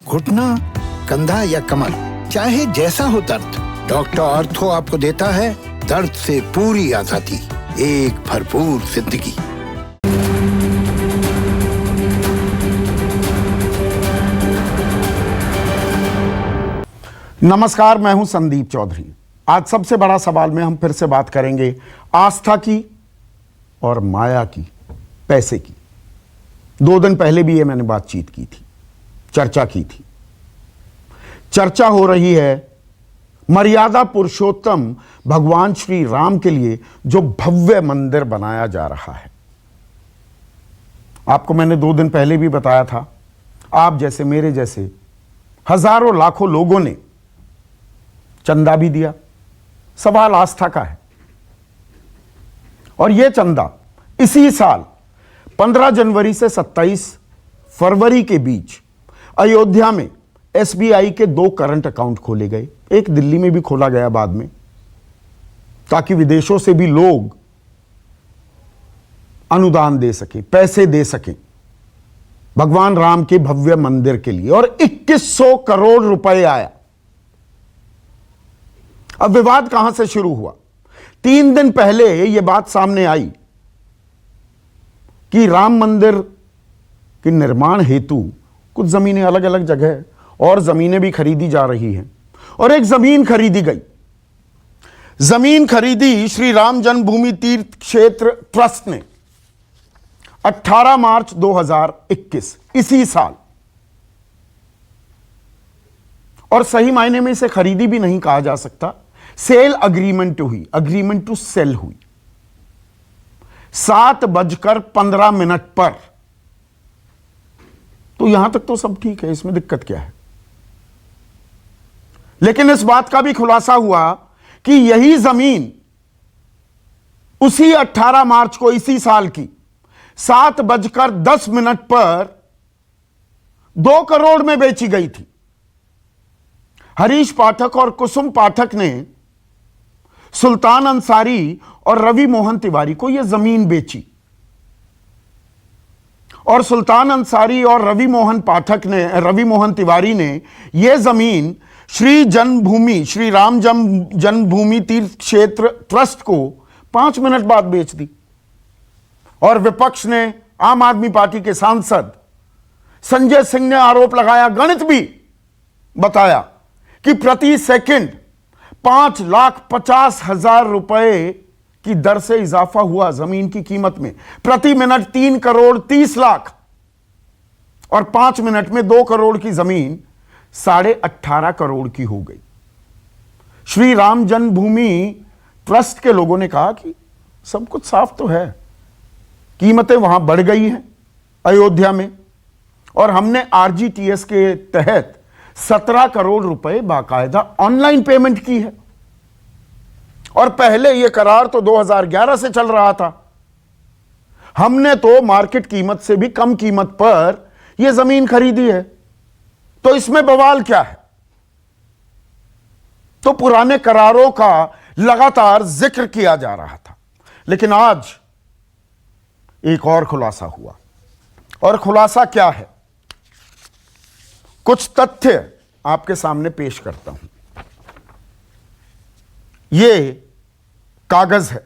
घुटना, कंधा या कमर, चाहे जैसा हो दर्द, डॉक्टर ऑर्थो आपको देता है दर्द से पूरी आजादी, एक भरपूर जिंदगी। नमस्कार, मैं हूं संदीप चौधरी। आज सबसे बड़ा सवाल में हम फिर से बात करेंगे आस्था की और माया की, पैसे की। 2 दिन पहले भी ये मैंने बातचीत की थी, चर्चा की थी। चर्चा हो रही है मर्यादा पुरुषोत्तम भगवान श्री राम के लिए जो भव्य मंदिर बनाया जा रहा है। आपको मैंने 2 दिन पहले भी बताया था, आप जैसे मेरे जैसे हजारों लाखों लोगों ने चंदा भी दिया। सवाल आस्था का है। और यह चंदा इसी साल 15 जनवरी से 27 फरवरी के बीच अयोध्या में एसबीआई के 2 करंट अकाउंट खोले गए। एक दिल्ली में भी खोला गया बाद में, ताकि विदेशों से भी लोग अनुदान दे सके, पैसे दे सके भगवान राम के भव्य मंदिर के लिए। और 2100 करोड़ रुपए आया। अब विवाद कहां से शुरू हुआ? 3 दिन पहले यह बात सामने आई कि राम मंदिर के निर्माण हेतु कुछ जमीनें अलग अलग जगह और जमीनें भी खरीदी जा रही हैं। और एक जमीन खरीदी गई। जमीन खरीदी श्री राम जन्मभूमि तीर्थ क्षेत्र ट्रस्ट ने 18 मार्च 2021, इसी साल। और सही मायने में इसे खरीदी भी नहीं कहा जा सकता, सेल अग्रीमेंट हुई, अग्रीमेंट टू सेल हुई 7:15 पर। तो यहां तक तो सब ठीक है, इसमें दिक्कत क्या है? लेकिन इस बात का भी खुलासा हुआ कि यही जमीन उसी 18 मार्च को, इसी साल की 7:10 पर 2 करोड़ में बेची गई थी। हरीश पाठक और कुसुम पाठक ने सुल्तान अंसारी और रवि मोहन तिवारी को यह जमीन बेची। और सुल्तान अंसारी और रवि मोहन तिवारी ने यह जमीन श्री राम जन्मभूमि तीर्थ क्षेत्र ट्रस्ट को 5 मिनट बाद बेच दी। और विपक्ष ने, आम आदमी पार्टी के सांसद संजय सिंह ने आरोप लगाया, गणित भी बताया कि प्रति सेकंड 5,50,000 रुपए की दर से इजाफा हुआ जमीन की कीमत में। प्रति मिनट 3 करोड़ 30 लाख और 5 मिनट में 2 करोड़ की जमीन 18.5 करोड़ की हो गई। श्री राम जन्मभूमि ट्रस्ट के लोगों ने कहा कि सब कुछ साफ तो है, कीमतें वहां बढ़ गई हैं अयोध्या में, और हमने आरजीटीएस के तहत 17 करोड़ रुपए बाकायदा ऑनलाइन पेमेंट की है। और पहले यह करार तो 2011 से चल रहा था। हमने तो मार्केट कीमत से भी कम कीमत पर यह जमीन खरीदी है। तो इसमें बवाल क्या है? तो पुराने करारों का लगातार जिक्र किया जा रहा था। लेकिन आज एक और खुलासा हुआ। और खुलासा क्या है? कुछ तथ्य आपके सामने पेश करता हूं। यह कागज है,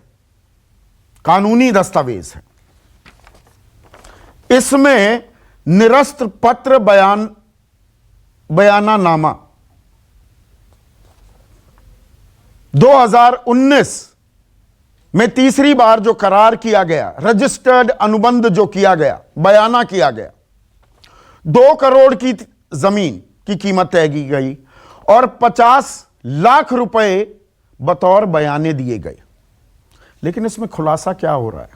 कानूनी दस्तावेज है। इसमें निरस्त पत्र बयानानामा 2019 में तीसरी बार जो करार किया गया, रजिस्टर्ड अनुबंध जो किया गया, बयाना किया गया, 2 करोड़ की जमीन की कीमत तय की गई और 50 लाख रुपए बतौर बयाने दिए गए। लेकिन इसमें खुलासा क्या हो रहा है?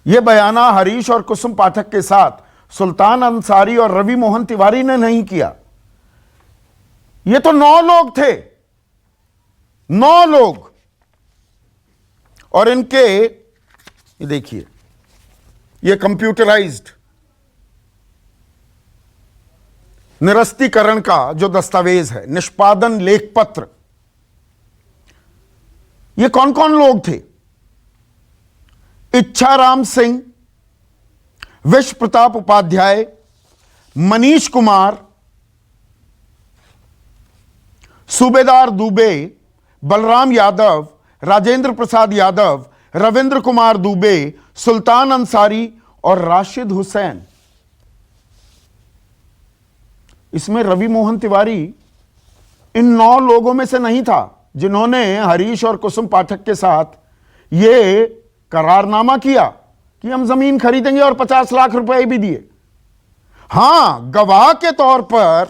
यह बयाना हरीश और कुसुम पाठक के साथ सुल्तान अंसारी और रवि मोहन तिवारी ने नहीं किया। यह तो 9 लोग थे, 9 लोग। और इनके, ये देखिए, यह कंप्यूटराइज्ड निरस्तीकरण का जो दस्तावेज है, निष्पादन लेख पत्र, ये कौन कौन लोग थे? इच्छाराम सिंह, विश्व प्रताप उपाध्याय, मनीष कुमार, सूबेदार दुबे, बलराम यादव, राजेंद्र प्रसाद यादव, रविंद्र कुमार दुबे, सुल्तान अंसारी और राशिद हुसैन। इसमें रवि मोहन तिवारी इन 9 लोगों में से नहीं था जिन्होंने हरीश और कुसुम पाठक के साथ यह करारनामा किया कि हम जमीन खरीदेंगे और 50 लाख रुपए भी दिए। हां, गवाह के तौर पर,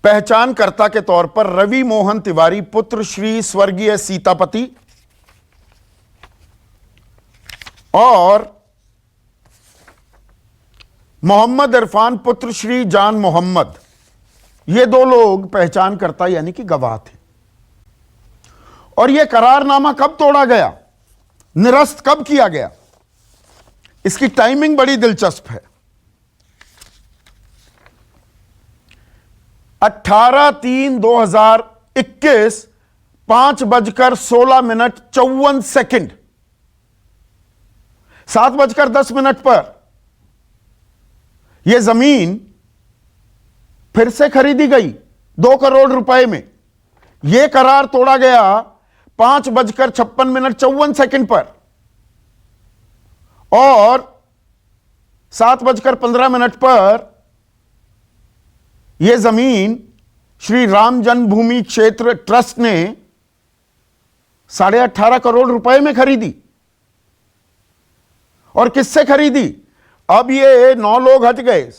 पहचानकर्ता के तौर पर रवि मोहन तिवारी पुत्र श्री स्वर्गीय सीतापति और मोहम्मद इरफान पुत्र श्री जान मोहम्मद, ये 2 लोग पहचानकर्ता यानी कि गवाह थे। और यह करारनामा कब तोड़ा गया, निरस्त कब किया गया, इसकी टाइमिंग बड़ी दिलचस्प है। 18/3/2021 5:16:54 7:10 पर यह जमीन फिर से खरीदी गई 2 करोड़ रुपए में। यह करार तोड़ा गया 5:56:54 पर और 7:15 पर यह जमीन श्री राम जन्मभूमि क्षेत्र ट्रस्ट ने 18.5 करोड़ रुपए में खरीदी। और किससे खरीदी? अब ये 9 लोग हट गए,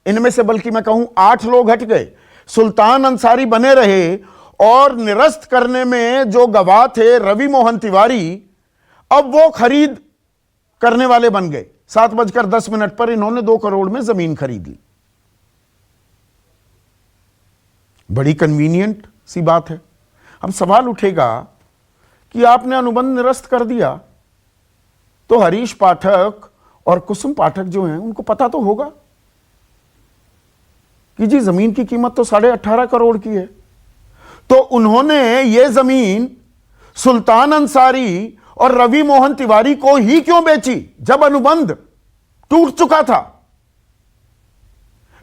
इनमें से बल्कि मैं कहूं 8 लोग हट गए। सुल्तान अंसारी बने रहे और निरस्त करने में जो गवाह थे रवि मोहन तिवारी, अब वो खरीद करने वाले बन गए। 7:10 पर इन्होंने 2 करोड़ में जमीन खरीद ली। बड़ी कन्वीनियंट सी बात है। अब सवाल उठेगा कि आपने अनुबंध निरस्त कर दिया तो हरीश पाठक और कुसुम पाठक जो हैं उनको पता तो होगा कि जी जमीन की कीमत तो 18.5 करोड़ की है। तो उन्होंने ये जमीन सुल्तान अंसारी और रवि मोहन तिवारी को ही क्यों बेची जब अनुबंध टूट चुका था?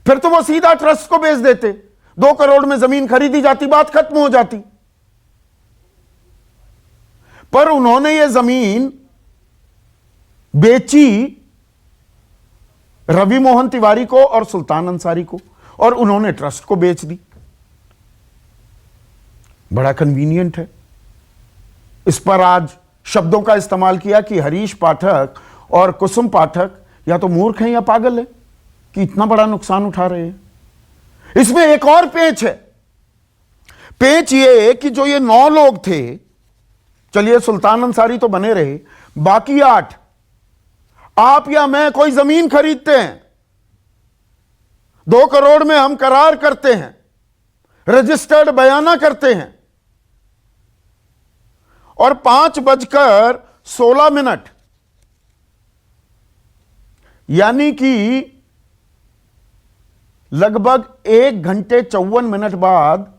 फिर तो वो सीधा ट्रस्ट को बेच देते, 2 करोड़ में जमीन खरीदी जाती, बात खत्म हो जाती। पर उन्होंने ये जमीन बेची रवि मोहन तिवारी को और सुल्तान अंसारी को, और उन्होंने ट्रस्ट को बेच दी। बड़ा कन्वीनियंट है। इस पर आज शब्दों का इस्तेमाल किया कि हरीश पाठक और कुसुम पाठक या तो मूर्ख हैं या पागल हैं कि इतना बड़ा नुकसान उठा रहे हैं। इसमें एक और पेच है। पेच ये कि जो ये 9 लोग थे, चलिए सुल्तान अंसारी तो बने रहे, बाकी 8, आप या मैं कोई जमीन खरीदते हैं, 2 करोड़ में हम करार करते हैं, रजिस्टर्ड बयाना करते हैं, और 5:16 यानी कि लगभग 1 घंटे 54 मिनट बाद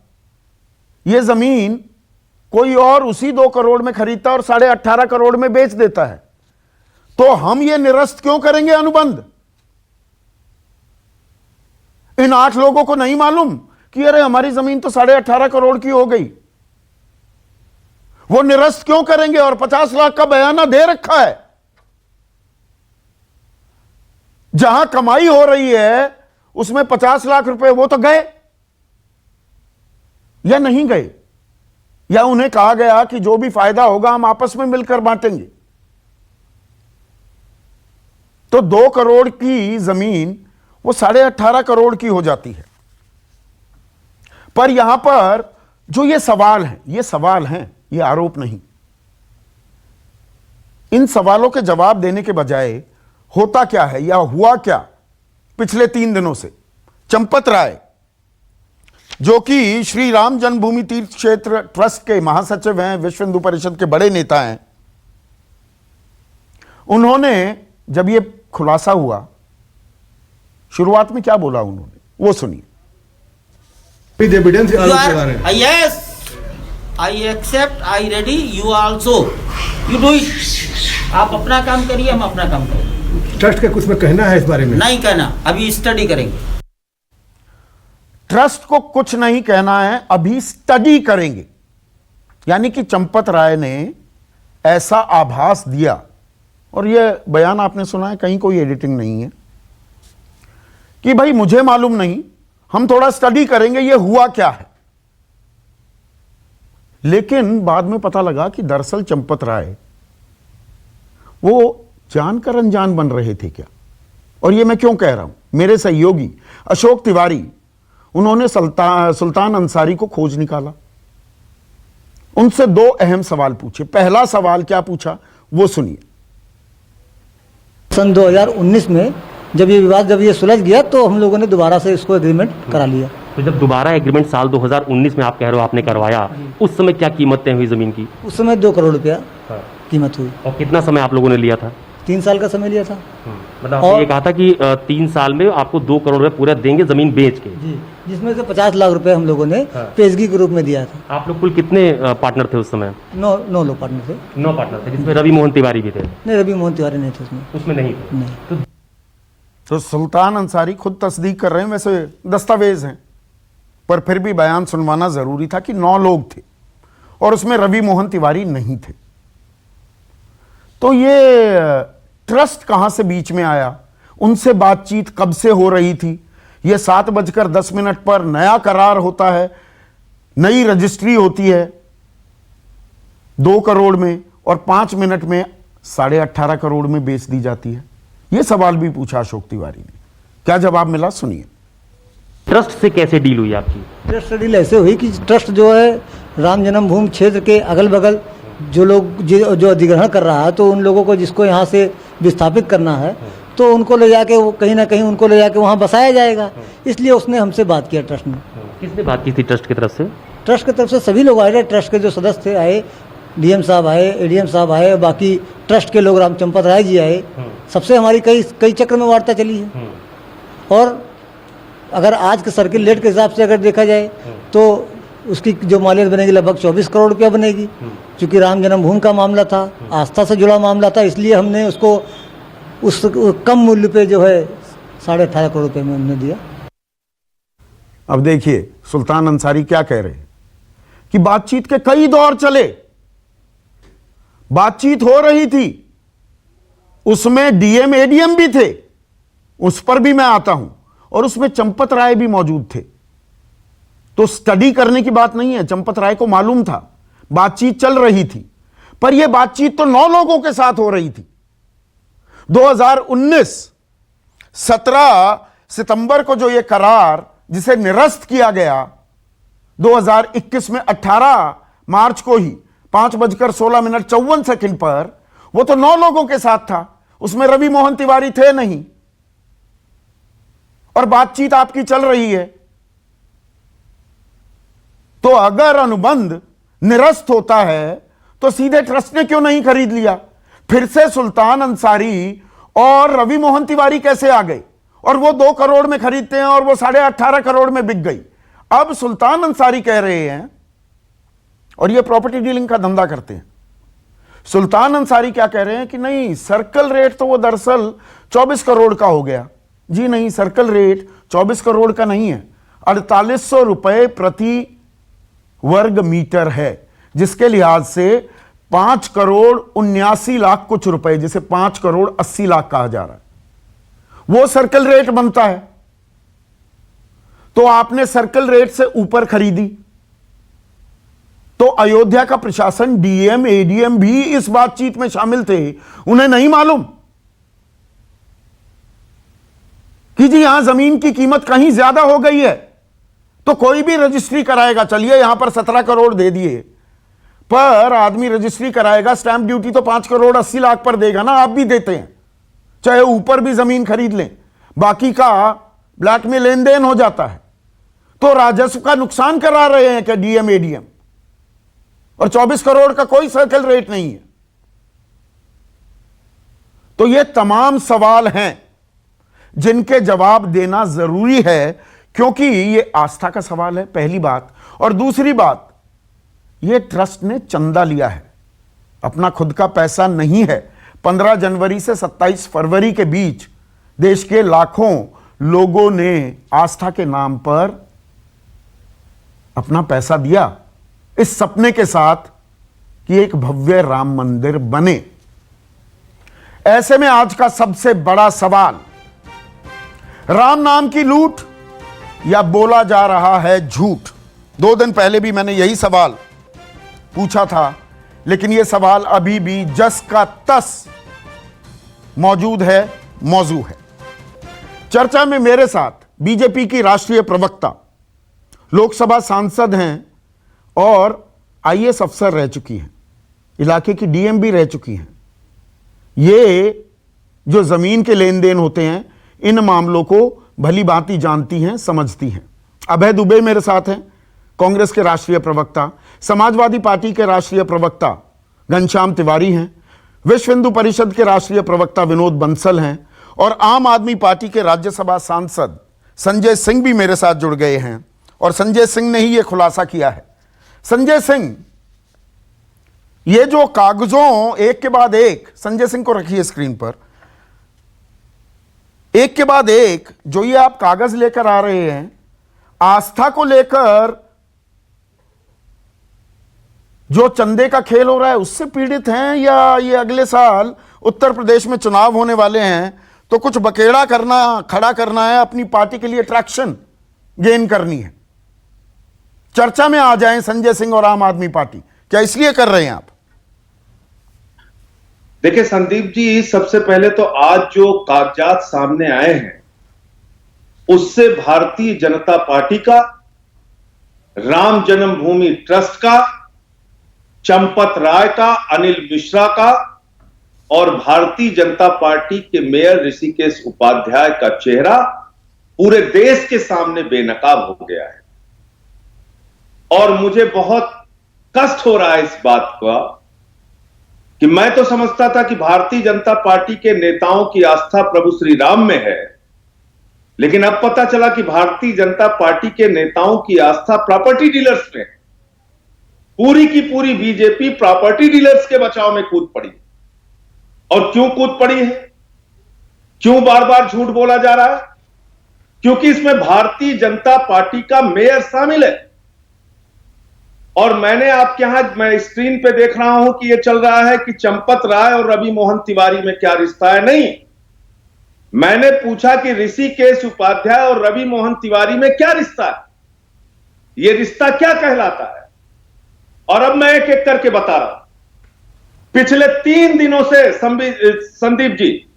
यह जमीन कोई और उसी 2 करोड़ में खरीदता और 18.5 करोड़ में बेच देता है। तो हम ये निरस्त क्यों करेंगे अनुबंध? इन 8 लोगों को नहीं मालूम कि अरे हमारी जमीन तो 18.5 करोड़ की हो गई। वो निरस्त क्यों करेंगे? और 50 लाख का बयाना दे रखा है। जहां कमाई हो रही है उसमें 50 लाख रुपए वो तो गए या नहीं गए, या उन्हें कहा गया कि जो भी फायदा होगा हम आपस में मिलकर बांटेंगे। तो 2 करोड़ की जमीन वो 18.5 करोड़ की हो जाती है। पर यहां पर जो ये सवाल हैं, ये आरोप नहीं। इन सवालों के जवाब देने के बजाय होता क्या है या हुआ क्या पिछले 3 दिनों से? चंपत राय, जो कि श्री राम जन्मभूमि तीर्थ क्षेत्र ट्रस्ट के महासचिव हैं, विश्व हिंदू परिषद के बड़े नेता हैं, उन्होंने जब ये खुलासा हुआ, शुरुआत में क्या बोला उन्होंने, वो सुनिए। Yes, I accept, I ready, you also, you do it. आप अपना काम करिए, हम अपना काम करें। ट्रस्ट का कुछ में कहना है इस बारे में? नहीं कहना, अभी स्टडी करेंगे। ट्रस्ट को कुछ नहीं कहना है, अभी स्टडी करेंगे। यानी कि चंपत राय ने ऐसा आभास दिया, और यह बयान आपने सुना है, कहीं कोई एडिटिंग नहीं है, कि भाई मुझे मालूम नहीं, हम थोड़ा स्टडी करेंगे यह हुआ क्या है। लेकिन बाद में पता लगा कि दरअसल चंपत राय वो जानकर अनजान बन रहे थे क्या। और यह मैं क्यों कह रहा हूं, मेरे सहयोगी अशोक तिवारी, उन्होंने सुल्तान अंसारी को खोज निकाला, उनसे दो अहम सवाल पूछे। पहला सवाल क्या पूछा वो सुनिए। सन 2019 में जब ये सुलझ गया तो हम लोगों ने दोबारा से इसको एग्रीमेंट करा लिया। तो जब दोबारा एग्रीमेंट साल 2019 में आप कह रहे हो आपने करवाया, उस समय क्या कीमत तय हुई जमीन की? उस समय 2 करोड़ रुपया कीमत हुई। और कितना समय आप लोगों ने लिया था? 3 साल का समय लिया था। मतलब आपने ये कहा था कि 3 साल में आपको 2 करोड़ रुपए पूरा देंगे जमीन बेच के, जी, जिसमें से 50 लाख रुपए हम लोगों ने पेशगी के रूप में दिया था। आप लोग कुल कितने पार्टनर थे उस समय? 9 लोग पार्टनर थे। 9 पार्टनर थे, जिसमें रवि मोहन तिवारी भी थे? नहीं, रवि मोहन तिवारी नहीं थे उसमें नहीं थे। नहीं। तो सुल्तान अंसारी खुद तस्दीक कर रहे हैं, वैसे दस्तावेज हैं, पर फिर भी बयान सुनवाना जरूरी था कि 9 लोग थे और उसमें रवि मोहन तिवारी नहीं थे। तो ये ट्रस्ट कहां से बीच में आया, उनसे बातचीत कब से हो रही थी? ये 7:10 पर नया करार होता है, नई रजिस्ट्री होती है 2 करोड़ में, और 5 मिनट में 18.5 करोड़ में बेच दी जाती है। यह सवाल भी पूछा अशोक तिवारी ने, क्या जवाब मिला सुनिए। ट्रस्ट से कैसे डील हुई आपकी? ट्रस्ट डील ऐसे हुई कि ट्रस्ट जो है राम जन्मभूमि क्षेत्र के अगल बगल जो लोग जो अधिग्रहण कर रहा है, तो उन लोगों को जिसको यहाँ से विस्थापित करना है, तो उनको ले जाके वो कहीं ना कहीं उनको ले जाके वहाँ बसाया जाएगा। इसलिए उसने हमसे बात किया ट्रस्ट ने। किसने बात की थी ट्रस्ट की तरफ से? ट्रस्ट की तरफ से सभी लोग आए थे, ट्रस्ट के जो सदस्य थे आए, डीएम साहब आए, एडीएम साहब आए, बाकी ट्रस्ट के लोग, राम चंपत राय जी आए। सबसे हमारी कई चक्र में वार्ता चली है। और अगर आज के सर्किल रेट के हिसाब से अगर देखा जाए तो उसकी जो मालियत बनेगी लगभग 24 करोड़ रुपया बनेगी। क्योंकि राम जन्मभूमि का मामला था, आस्था से जुड़ा मामला था, इसलिए हमने उसको उस कम मूल्य पे जो है 18.5 करोड़ रुपए में हमने दिया। अब देखिए सुल्तान अंसारी क्या कह रहे हैं कि बातचीत के कई दौर चले, बातचीत हो रही थी, उसमें डीएम एडीएम भी थे, उस पर भी मैं आता हूं, और उसमें चंपत राय भी मौजूद थे। तो स्टडी करने की बात नहीं है, चंपत राय को मालूम था, बातचीत चल रही थी, पर यह बातचीत तो 9 लोगों के साथ हो रही थी। 2019 17 सितंबर को जो यह करार जिसे निरस्त किया गया, 2021 में 18 मार्च को ही 5:16 पर, वो तो 9 लोगों के साथ था, उसमें रवि मोहन तिवारी थे नहीं, और बातचीत आपकी चल रही है। तो अगर अनुबंध निरस्त होता है तो सीधे ट्रस्ट ने क्यों नहीं खरीद लिया? फिर से सुल्तान अंसारी और रवि मोहन तिवारी कैसे आ गए? और वो 2 करोड़ में खरीदते हैं और वो 18.5 करोड़ में बिक गई। अब सुल्तान अंसारी कह रहे हैं, और ये प्रॉपर्टी डीलिंग का धंधा करते हैं, सुल्तान अंसारी क्या कह रहे हैं कि नहीं, सर्कल रेट तो वो दरअसल 24 करोड़ का हो गया। जी नहीं, सर्कल रेट 24 करोड़ का नहीं है, 4800 रुपए प्रति वर्ग मीटर है, जिसके लिहाज से 5 करोड़ 79 लाख कुछ रुपए, जिसे 5 करोड़ 80 लाख कहा जा रहा है, वो सर्कल रेट बनता है। तो आपने सर्कल रेट से ऊपर खरीदी, तो अयोध्या का प्रशासन, डीएम एडीएम भी इस बातचीत में शामिल थे, उन्हें नहीं मालूम कि जी यहां जमीन की कीमत कहीं ज्यादा हो गई है, तो कोई भी रजिस्ट्री कराएगा। चलिए यहां पर 17 करोड़ दे दिए, पर आदमी रजिस्ट्री कराएगा, स्टैंप ड्यूटी तो 5 करोड़ 80 लाख पर देगा ना, आप भी देते हैं, चाहे ऊपर भी जमीन खरीद लें, बाकी का ब्लैक में लेन देन हो जाता है। तो राजस्व का नुकसान करा रहे हैं क्या डीएम एडीएम? और 24 करोड़ का कोई सर्कल रेट नहीं है। तो ये तमाम सवाल हैं जिनके जवाब देना जरूरी है, क्योंकि ये आस्था का सवाल है, पहली बात। और दूसरी बात, ये ट्रस्ट ने चंदा लिया है, अपना खुद का पैसा नहीं है, 15 जनवरी से 27 फरवरी के बीच देश के लाखों लोगों ने आस्था के नाम पर अपना पैसा दिया इस सपने के साथ कि एक भव्य राम मंदिर बने। ऐसे में आज का सबसे बड़ा सवाल, राम नाम की लूट या बोला जा रहा है झूठ? 2 दिन पहले भी मैंने यही सवाल पूछा था, लेकिन यह सवाल अभी भी जस का तस मौजूद है, मौजू है। चर्चा में मेरे साथ बीजेपी की राष्ट्रीय प्रवक्ता, लोकसभा सांसद हैं और आईएएस अफसर रह चुकी हैं, इलाके की डीएम भी रह चुकी हैं। ये जो जमीन के लेन देन होते हैं, इन मामलों को भली भांति जानती हैं, समझती हैं। अभय दुबे मेरे साथ हैं, कांग्रेस के राष्ट्रीय प्रवक्ता, समाजवादी पार्टी के राष्ट्रीय प्रवक्ता घनश्याम तिवारी हैं, विश्व हिंदू परिषद के राष्ट्रीय प्रवक्ता विनोद बंसल हैं और आम आदमी पार्टी के राज्यसभा सांसद संजय सिंह भी मेरे साथ जुड़ गए हैं। और संजय सिंह ने ही यह खुलासा किया है। संजय सिंह, ये जो कागजों एक के बाद एक, संजय सिंह को रखिए स्क्रीन पर, एक के बाद एक जो ये आप कागज लेकर आ रहे हैं, आस्था को लेकर जो चंदे का खेल हो रहा है उससे पीड़ित हैं, या ये अगले साल उत्तर प्रदेश में चुनाव होने वाले हैं तो कुछ बकेड़ा करना, खड़ा करना है, अपनी पार्टी के लिए अट्रैक्शन गेन करनी है? चर्चा में आ जाएं संजय सिंह और आम आदमी पार्टी, क्या इसलिए कर रहे हैं आप? देखिए संदीप जी, सबसे पहले तो आज जो कागजात सामने आए हैं उससे भारतीय जनता पार्टी का, राम जन्मभूमि ट्रस्ट का, चंपत राय का, अनिल मिश्रा का और भारतीय जनता पार्टी के मेयर ऋषिकेश उपाध्याय का चेहरा पूरे देश के सामने बेनकाब हो गया है। और मुझे बहुत कष्ट हो रहा है इस बात का कि मैं तो समझता था कि भारतीय जनता पार्टी के नेताओं की आस्था प्रभु श्री राम में है, लेकिन अब पता चला कि भारतीय जनता पार्टी के नेताओं की आस्था प्रॉपर्टी डीलर्स में है। पूरी की पूरी बीजेपी प्रॉपर्टी डीलर्स के बचाव में कूद पड़ी। और क्यों कूद पड़ी है? क्यों बार बार झूठ बोला जा रहा है? क्योंकि इसमें भारतीय जनता पार्टी का मेयर शामिल है। और मैंने आपके यहां, मैं स्क्रीन पे देख रहा हूं कि यह चल रहा है कि चंपत राय और रवि मोहन तिवारी में क्या रिश्ता है। नहीं, मैंने पूछा कि ऋषिकेश उपाध्याय और रवि मोहन तिवारी में क्या रिश्ता है, यह रिश्ता क्या कहलाता है। और अब मैं एक एक करके बता रहा हूं। पिछले 3 दिनों से संदीप जी,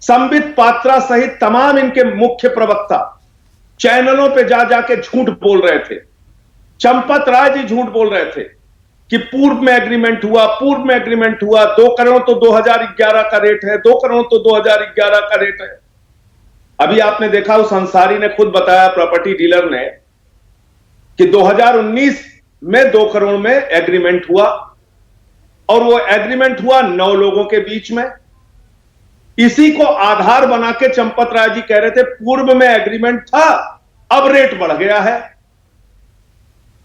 संबित पात्रा सहित तमाम इनके मुख्य प्रवक्ता चैनलों पे जा जाके झूठ बोल रहे थे। चंपत राय जी झूठ बोल रहे थे कि पूर्व में एग्रीमेंट हुआ, 2 करोड़ तो 2011 का रेट है, 2 करोड़ तो 2011 का रेट है। अभी आपने देखा, उस अंसारी ने खुद बताया, प्रॉपर्टी डीलर ने, कि 2019 में 2 करोड़ में एग्रीमेंट हुआ और वो एग्रीमेंट हुआ 9 लोगों के बीच में। इसी को आधार बना के चंपत राय जी कह रहे थे पूर्व में एग्रीमेंट था, अब रेट बढ़ गया है।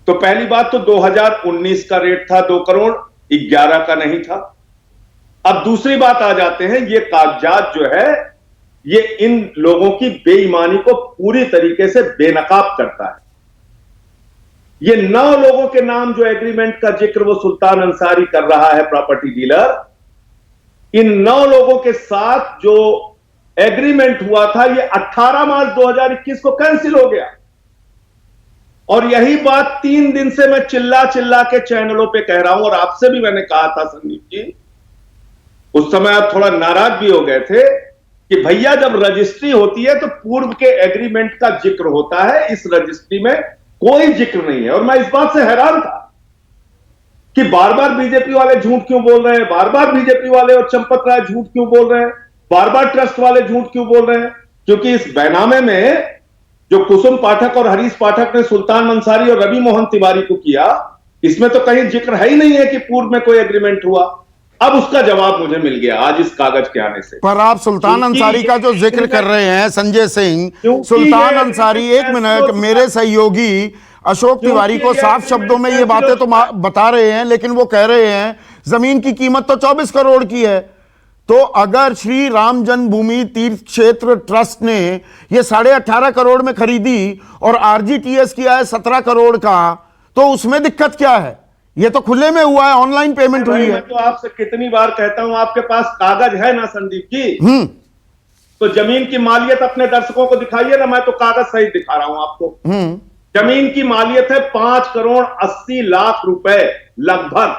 तो पहली बात तो 2019 का रेट था 2 करोड़ 11 का नहीं था। अब दूसरी बात आ जाते हैं, ये कागजात जो है ये इन लोगों की बेईमानी को पूरी तरीके से बेनकाब करता है। ये 9 लोगों के नाम जो एग्रीमेंट का जिक्र वो सुल्तान अंसारी कर रहा है, प्रॉपर्टी डीलर, इन 9 लोगों के साथ जो एग्रीमेंट हुआ था ये 18 मार्च 2021 को कैंसिल हो गया। और यही बात 3 दिन से मैं चिल्ला चिल्ला के चैनलों पे कह रहा हूं और आपसे भी मैंने कहा था संदीप जी, उस समय आप थोड़ा नाराज भी हो गए थे कि भैया जब रजिस्ट्री होती है तो पूर्व के एग्रीमेंट का जिक्र होता है, इस रजिस्ट्री में कोई जिक्र नहीं है। और मैं इस बात से हैरान था कि बार बार बीजेपी वाले झूठ क्यों बोल रहे हैं, बार बार बीजेपी वाले और चंपत राय झूठ क्यों बोल रहे हैं, बार बार ट्रस्ट वाले झूठ क्यों बोल रहे हैं। क्योंकि इस बैनामे में जो कुसुम पाठक और हरीश पाठक ने सुल्तान अंसारी और रवि मोहन तिवारी को किया, इसमें तो कहीं जिक्र है ही नहीं है कि पूर्व में कोई एग्रीमेंट हुआ। अब उसका जवाब मुझे मिल गया आज इस कागज के आने से। पर आप सुल्तान अंसारी का जो जिक्र कर रहे हैं संजय सिंह, सुल्तान अंसारी, 1 मिनट, मेरे सहयोगी अशोक तिवारी को साफ शब्दों में ये बातें तो बता रहे हैं, लेकिन वो कह रहे हैं जमीन की कीमत तो 24 करोड़ की है। तो अगर श्री राम जन्मभूमि तीर्थ क्षेत्र ट्रस्ट ने ये 18.5 करोड़ में खरीदी और आरजीटीएस किया है 17 करोड़ का, तो उसमें दिक्कत क्या है? ये तो खुले में हुआ है, ऑनलाइन पेमेंट हुई है। मैं तो आपसे कितनी बार कहता हूं, आपके पास कागज है ना संदीप जी? तो जमीन की मालियत अपने दर्शकों को दिखाइए ना, मैं तो कागज सहित दिखा रहा हूं आपको। जमीन की मालियत है 5 करोड़ 80 लाख रुपए, लगभग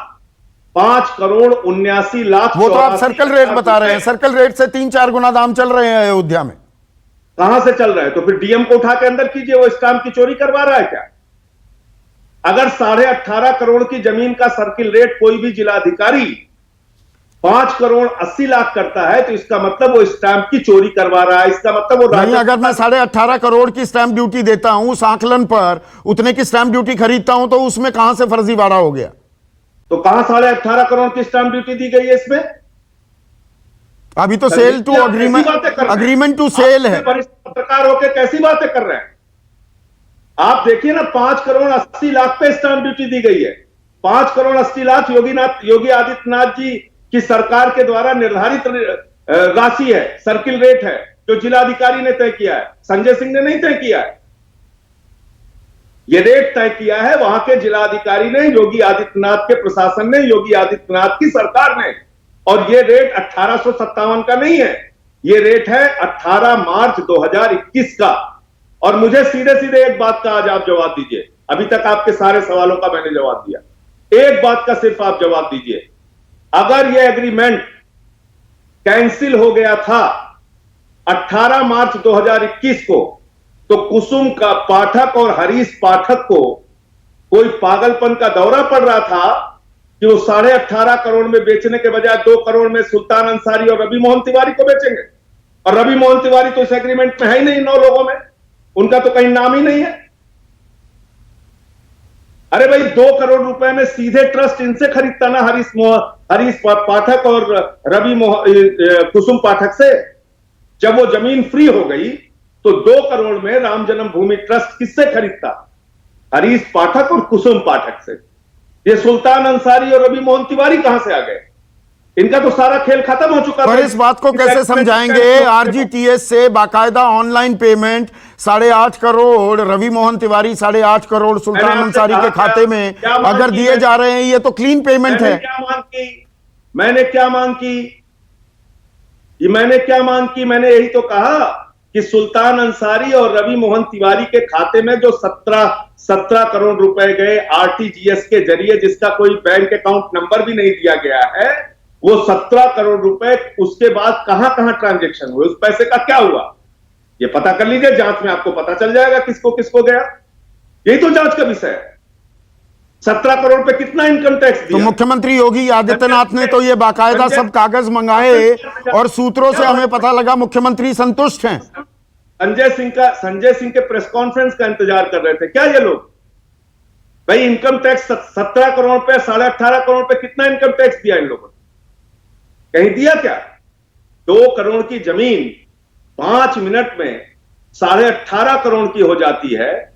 5 करोड़ 79 लाख। वो तो आप सर्कल रेट बता रहे हैं, सर्कल रेट से 3-4 गुना दाम चल रहे हैं अयोध्या में। कहां से चल रहे हैं? तो फिर डीएम को उठा के अंदर कीजिए, वो स्टाम्प की चोरी करवा रहा है क्या? अगर 18.5 करोड़ की जमीन का सर्किल रेट कोई भी जिलाधिकारी 5 करोड़ 80 लाख करता है, तो इसका मतलब वो स्टैंप की चोरी करवा रहा है। इसका मतलब वो नहीं, अगर मैं 18.5 करोड़ की स्टैंप ड्यूटी देता हूं, उस आकलन पर उतने की स्टैंप ड्यूटी खरीदता हूं, तो उसमें कहां से फर्जीवाड़ा हो गया? तो कहां 18.5 करोड़ की स्टैंप ड्यूटी दी गई है इसमें? अभी तो sale to agreement to sale है। पत्रकार होकर कैसी बातें कर रहे हैं आप? देखिए ना, 5 करोड़ 80 लाख पे स्टैंप ड्यूटी दी गई है। 5 करोड़ 80 लाख योगी आदित्यनाथ जी की सरकार के द्वारा निर्धारित राशि है, सर्किल रेट है, जो जिलाधिकारी ने तय किया है, संजय सिंह ने नहीं तय किया है। यह रेट तय किया है वहां के जिलाधिकारी ने, योगी आदित्यनाथ के प्रशासन ने, योगी आदित्यनाथ की सरकार ने। और यह रेट 1857 का नहीं है, यह रेट है 18 मार्च 2021 का। और मुझे सीधे सीधे एक बात का आज आप जवाब दीजिए। अभी तक आपके सारे सवालों का मैंने जवाब दिया, एक बात का सिर्फ आप जवाब दीजिए। अगर यह एग्रीमेंट कैंसिल हो गया था 18 मार्च 2021 को, तो कुसुम का पाठक और हरीश पाठक को कोई पागलपन का दौरा पड़ रहा था कि वो 18.5 करोड़ में बेचने के बजाय 2 करोड़ में सुल्तान अंसारी और रवि मोहन तिवारी को बेचेंगे। और रवि मोहन तिवारी तो इस एग्रीमेंट में है ही नहीं, 9 लोगों में उनका तो कहीं नाम ही नहीं है। अरे भाई, 2 करोड़ रुपए में सीधे ट्रस्ट इनसे खरीदता ना, हरीश पाठक और रवि कुसुम पाठक से। जब वो जमीन फ्री हो गई तो 2 करोड़ में राम जन्मभूमि ट्रस्ट किससे खरीदता? हरीश पाठक और कुसुम पाठक से। ये सुल्तान अंसारी और रवि मोहन तिवारी कहां से आ गए? इनका तो सारा खेल खत्म हो चुका था। पर इस बात को कैसे समझाएंगे? आरजीटीएस से बाकायदा ऑनलाइन पेमेंट 8.5 करोड़ रवि मोहन तिवारी, 8.5 करोड़ सुल्तान अंसारी के खाते में अगर दिए जा रहे हैं, ये तो क्लीन पेमेंट है। मैंने क्या मांग की? मैंने यही तो कहा कि सुल्तान अंसारी और रवि मोहन तिवारी के खाते में जो 17 करोड़ रुपए गए आरटीजीएस के जरिए, जिसका कोई बैंक अकाउंट नंबर भी नहीं दिया गया है, वो 17 करोड़ रुपए उसके बाद कहां कहां ट्रांजैक्शन हुए, उस पैसे का क्या हुआ, ये पता कर लीजिए। जांच में आपको पता चल जाएगा किसको किसको गया। यही तो जांच का विषय है। 17 करोड़ पे कितना इनकम टैक्स दिया? तो मुख्यमंत्री योगी आदित्यनाथ ने तो ये बाकायदा सब कागज मंगाए और सूत्रों से हमें पता लगा मुख्यमंत्री संतुष्ट हैं। संजय सिंह के प्रेस कॉन्फ्रेंस का इंतजार कर रहे थे क्या ये लोग? भाई, इनकम टैक्स 17 करोड़ पे 18.5 करोड़ पे कितना इनकम टैक्स दिया इन लोगों ने? कहीं दिया क्या? 2 करोड़ की जमीन 5 मिनट में 18.5 करोड़ की हो जाती है।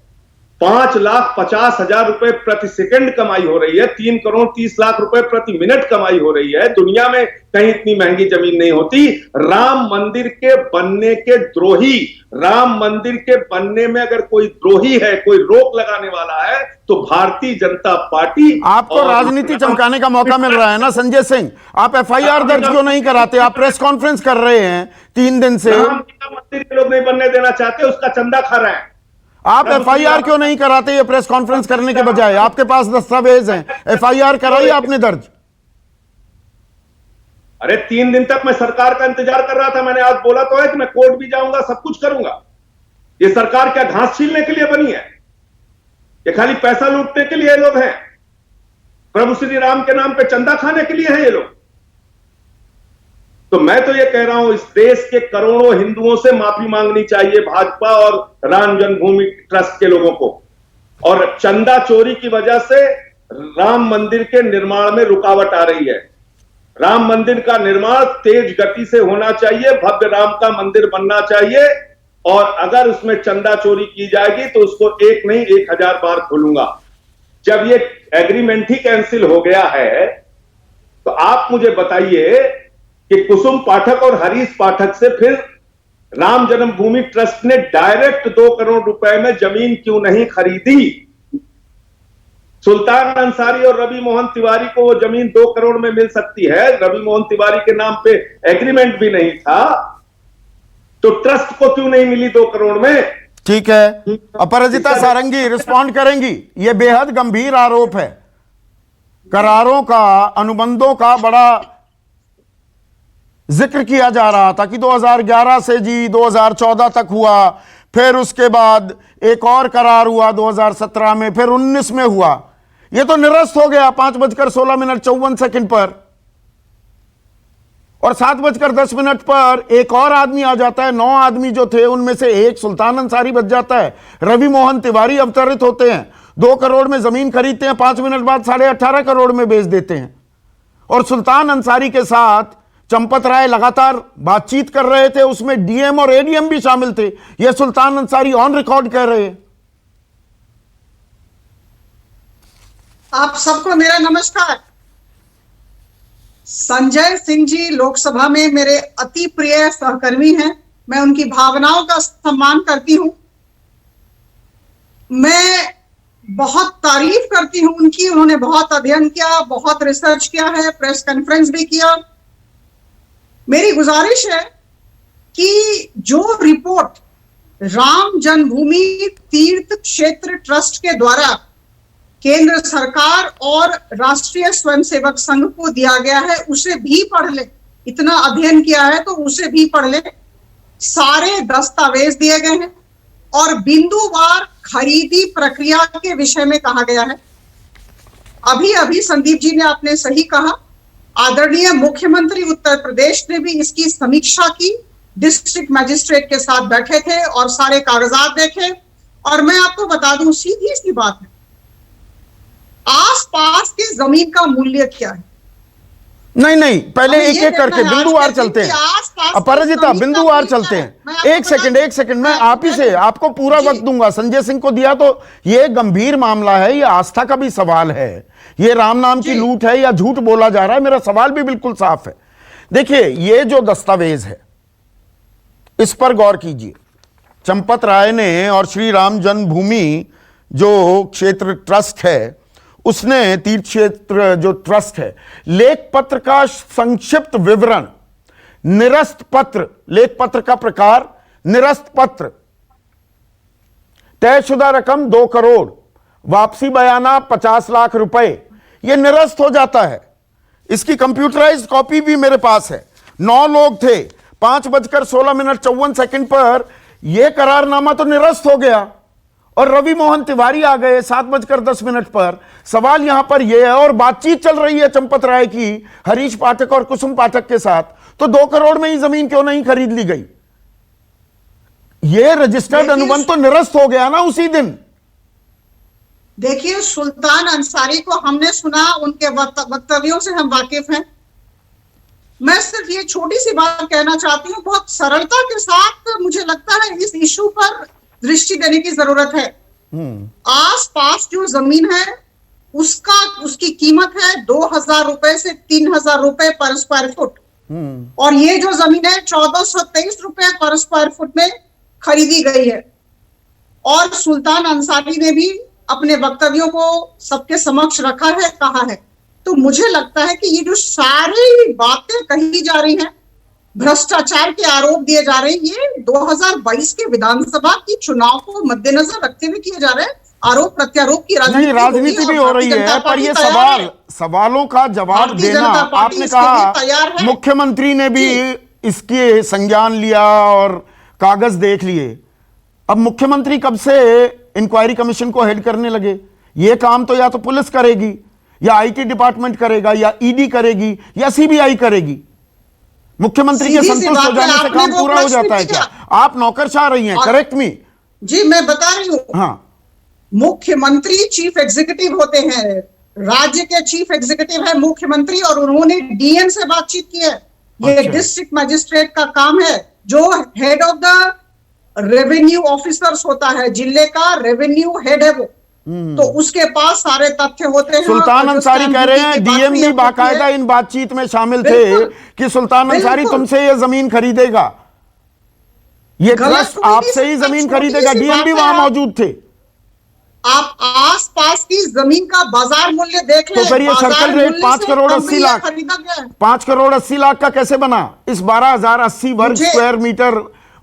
5,50,000 रुपए प्रति सेकंड कमाई हो रही है। 3 करोड़ 30 लाख रुपए प्रति मिनट कमाई हो रही है। दुनिया में कहीं इतनी महंगी जमीन नहीं होती। राम मंदिर के बनने के द्रोही, राम मंदिर के बनने में अगर कोई द्रोही है, कोई रोक लगाने वाला है, तो भारतीय जनता पार्टी। आपको राजनीति चमकाने का मौका मिल रहा है ना संजय सिंह। आप एफआईआर दर्ज क्यों नहीं कराते? आप प्रेस कॉन्फ्रेंस कर रहे हैं 3 दिन से। राम मंदिर के लोग नहीं बनने देना चाहते, उसका चंदा खा रहे हैं। आप एफआईआर क्यों नहीं कराते? ये प्रेस कॉन्फ्रेंस करने के बजाय आपके पास दस्तावेज हैं, एफआईआर कराई आपने दर्ज? अरे 3 दिन तक मैं सरकार का इंतजार कर रहा था। मैंने आज बोला तो है कि मैं कोर्ट भी जाऊंगा, सब कुछ करूंगा। ये सरकार क्या घास छीलने के लिए बनी है? ये खाली पैसा लूटने के लिए लोग हैं? प्रभु श्री राम के नाम पे चंदा खाने के लिए हैं ये लोग? तो मैं तो ये कह रहा हूं, इस देश के करोड़ों हिंदुओं से माफी मांगनी चाहिए भाजपा और राम जन्मभूमि ट्रस्ट के लोगों को। और चंदा चोरी की वजह से राम मंदिर के निर्माण में रुकावट आ रही है। राम मंदिर का निर्माण तेज गति से होना चाहिए, भव्य राम का मंदिर बनना चाहिए। और अगर उसमें चंदा चोरी की जाएगी तो उसको 1 नहीं 1000 बार खोलूंगा। जब ये एग्रीमेंट ही कैंसिल हो गया है, तो आप मुझे बताइए कि कुसुम पाठक और हरीश पाठक से फिर राम जन्मभूमि ट्रस्ट ने डायरेक्ट 2 करोड़ रुपए में जमीन क्यों नहीं खरीदी? सुल्तान अंसारी और रवि मोहन तिवारी को वो जमीन 2 करोड़ में मिल सकती है, रवि मोहन तिवारी के नाम पे एग्रीमेंट भी नहीं था, तो ट्रस्ट को क्यों नहीं मिली 2 करोड़ में? ठीक है, अपराजिता सारंगी रिस्पॉन्ड करेंगी। यह बेहद गंभीर आरोप है। करारों का, अनुबंधों का बड़ा जिक्र किया जा रहा था कि 2011 से जी 2014 तक हुआ, फिर उसके बाद एक और करार हुआ 2017 में, फिर 19 में हुआ। यह तो निरस्त हो गया 5:16 पर, और 7:10 पर एक और आदमी आ जाता है। 9 आदमी जो थे उनमें से एक सुल्तान अंसारी बच जाता है, रवि मोहन तिवारी अवतरित होते हैं, 2 करोड़ में जमीन खरीदते हैं, 5 मिनट बाद 18.5 करोड़ में बेच देते हैं। और सुल्तान अंसारी के साथ चंपत राय लगातार बातचीत कर रहे थे, उसमें डीएम और एडीएम भी शामिल थे। यह सुल्तान अंसारी ऑन रिकॉर्ड कह रहे हैं। आप सबको मेरा नमस्कार। संजय सिंह जी लोकसभा में मेरे अति प्रिय सहकर्मी हैं। मैं उनकी भावनाओं का सम्मान करती हूं। मैं बहुत तारीफ करती हूं उनकी। उन्होंने बहुत अध्ययन किया, बहुत रिसर्च किया है, प्रेस कॉन्फ्रेंस भी किया। मेरी गुजारिश है कि जो रिपोर्ट राम जन्मभूमि तीर्थ क्षेत्र ट्रस्ट के द्वारा केंद्र सरकार और राष्ट्रीय स्वयंसेवक संघ को दिया गया है उसे भी पढ़ ले। इतना अध्ययन किया है तो उसे भी पढ़ ले। सारे दस्तावेज दिए गए हैं और बिंदुवार खरीदी प्रक्रिया के विषय में कहा गया है। अभी अभी संदीप जी ने आपने सही कहा, आदरणीय मुख्यमंत्री उत्तर प्रदेश ने भी इसकी समीक्षा की, डिस्ट्रिक्ट मजिस्ट्रेट के साथ बैठे थे और सारे कागजात देखे। और मैं आपको बता दूं, सीधी सी बात है, आसपास की जमीन का मूल्य क्या है? नहीं, पहले एक एक करके बिंदुवार चलते हैं। अपराजिता, बिंदुवार चलते हैं। एक सेकंड, मैं आप ही से आपको पूरा वक्त दूंगा। संजय सिंह को दिया तो यह गंभीर मामला है, यह आस्था का भी सवाल है, यह राम नाम की लूट है या झूठ बोला जा रहा है। मेरा सवाल भी बिल्कुल साफ है। देखिए, यह जो दस्तावेज है इस पर गौर कीजिए। चंपत राय ने और श्री राम जन्मभूमि जो क्षेत्र ट्रस्ट है उसने, तीर्थ क्षेत्र जो ट्रस्ट है, लेख पत्र का संक्षिप्त विवरण, निरस्त पत्र, लेख पत्र का प्रकार निरस्त पत्र, तयशुदा रकम 2 करोड़, वापसी बयाना 50 लाख रुपए, यह निरस्त हो जाता है। इसकी कंप्यूटराइज्ड कॉपी भी मेरे पास है। 9 लोग थे, 5:16 पर यह करारनामा तो निरस्त हो गया और रवि मोहन तिवारी आ गए 7:10 पर। सवाल यहां पर यह है, और बातचीत चल रही है चंपत राय की हरीश पाठक और कुसुम पाठक के साथ, तो 2 करोड़ में ही जमीन क्यों नहीं खरीद ली गई? यह रजिस्टर्ड अनुबंध तो निरस्त हो गया ना उसी दिन। देखिए, सुल्तान अंसारी को हमने सुना, उनके वक्तव्यों से हम वाकिफ हैं। मैं सिर्फ ये छोटी सी बात कहना चाहती हूं, बहुत सरलता के साथ मुझे लगता है इस इशू पर दृष्टि देने की जरूरत है। आसपास जो जमीन है उसकी कीमत है 2,000 रुपए से 3,000 रुपए पर स्क्वायर फुट, और ये जो जमीन है 1,423 रुपए पर स्क्वायर फुट में खरीदी गई है। और सुल्तान अंसारी ने भी अपने वक्तव्यों को सबके समक्ष रखा है, कहा है। तो मुझे लगता है कि ये जो सारी बातें कही जा रही हैं, भ्रष्टाचार के आरोप दिए जा रहे हैं, ये 2022 के विधानसभा की चुनाव को मद्देनजर रखते हुए किए जा रहे हैं। आरोप प्रत्यारोप की राजनीति भी हो रही है, पर ये सवालों का जवाब देना, आपने कहा मुख्यमंत्री ने भी इसके संज्ञान लिया और कागज देख लिए। अब मुख्यमंत्री कब से इंक्वायरी कमीशन को हेड करने लगे? ये काम तो या तो पुलिस करेगी, या आईटी डिपार्टमेंट करेगा, या ईडी करेगी, या सीबीआई करेगी। मुख्यमंत्री के संतुष्ट हो जाने से काम पूरा हो जाता है क्या? आप नौकरशाह रही हैं, करेक्ट मी जी, मैं बता रही हूं। हाँ, मुख्यमंत्री चीफ एग्जीक्यूटिव होते हैं, राज्य के चीफ एग्जीक्यूटिव है मुख्यमंत्री, और उन्होंने डीएम से बातचीत की है। ये डिस्ट्रिक्ट मजिस्ट्रेट का काम है, जो head of the revenue officers होता है, जिले का रेवेन्यू हेड है वो। तो उसके पास सारे तथ्य होते हैं। सुल्तान और जो अंसारी स्टैंप कह रहे ड्यूटी हैं की बात डीएम हुई भी है, बाकायदा इन बातचीत में शामिल थे बिल्कुल, कि सुल्तान अंसारी बिल्कुल। तुमसे ये जमीन खरीदेगा, ये गलत ट्रस्ट तो नहीं आपसे ही सकता, जमीन छोटी खरीदेगा। सी डीएम भी बात है वहां आप। मौजूद थे। आप आसपास की जमीन का बाजार मूल्य देख तो लें। फिर ये बाजार सर्कल रेट मूल्य 5 से करोड़ कम 80 भी लाख, खरीदा गया है। 5 करोड़ 80 लाख का कैसे बना इस 12,080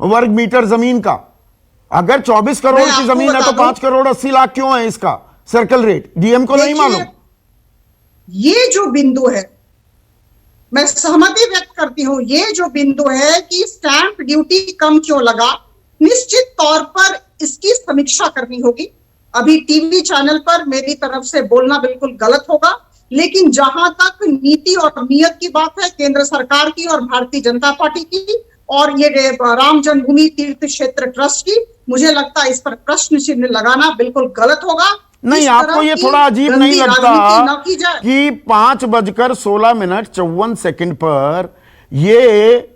वर्ग मीटर जमीन का? अगर 24 करोड़ मैं की आपको जमीन है तो बता दूं, 5 करोड़ 80 लाख क्यों है इसका सर्कल रेट? डीएम को नहीं देखिए, मालूम? ये जो बिंदु है, मैं सहमति व्यक्त करती हूं, ये जो बिंदु है कि स्टैंप ड्यूटी कम क्यों लगा, निश्चित तौर पर इसकी समीक्षा करनी होगी। अभी टीवी चैनल पर मेरी तरफ से बोलना बिल्कुल गलत होगा, लेकिन जहां तक नीति और नियत की बात है केंद्र सरकार की और भारतीय जनता पार्टी की और ये राम जन्मभूमि तीर्थ क्षेत्र ट्रस्ट की, मुझे लगता है इस पर प्रश्न चिन्ह लगाना बिल्कुल गलत होगा। नहीं, इस आपको तरह ये की थोड़ा अजीब नहीं गंदी लगता राजनीति न की जाए। कि 5:16:54 पर ये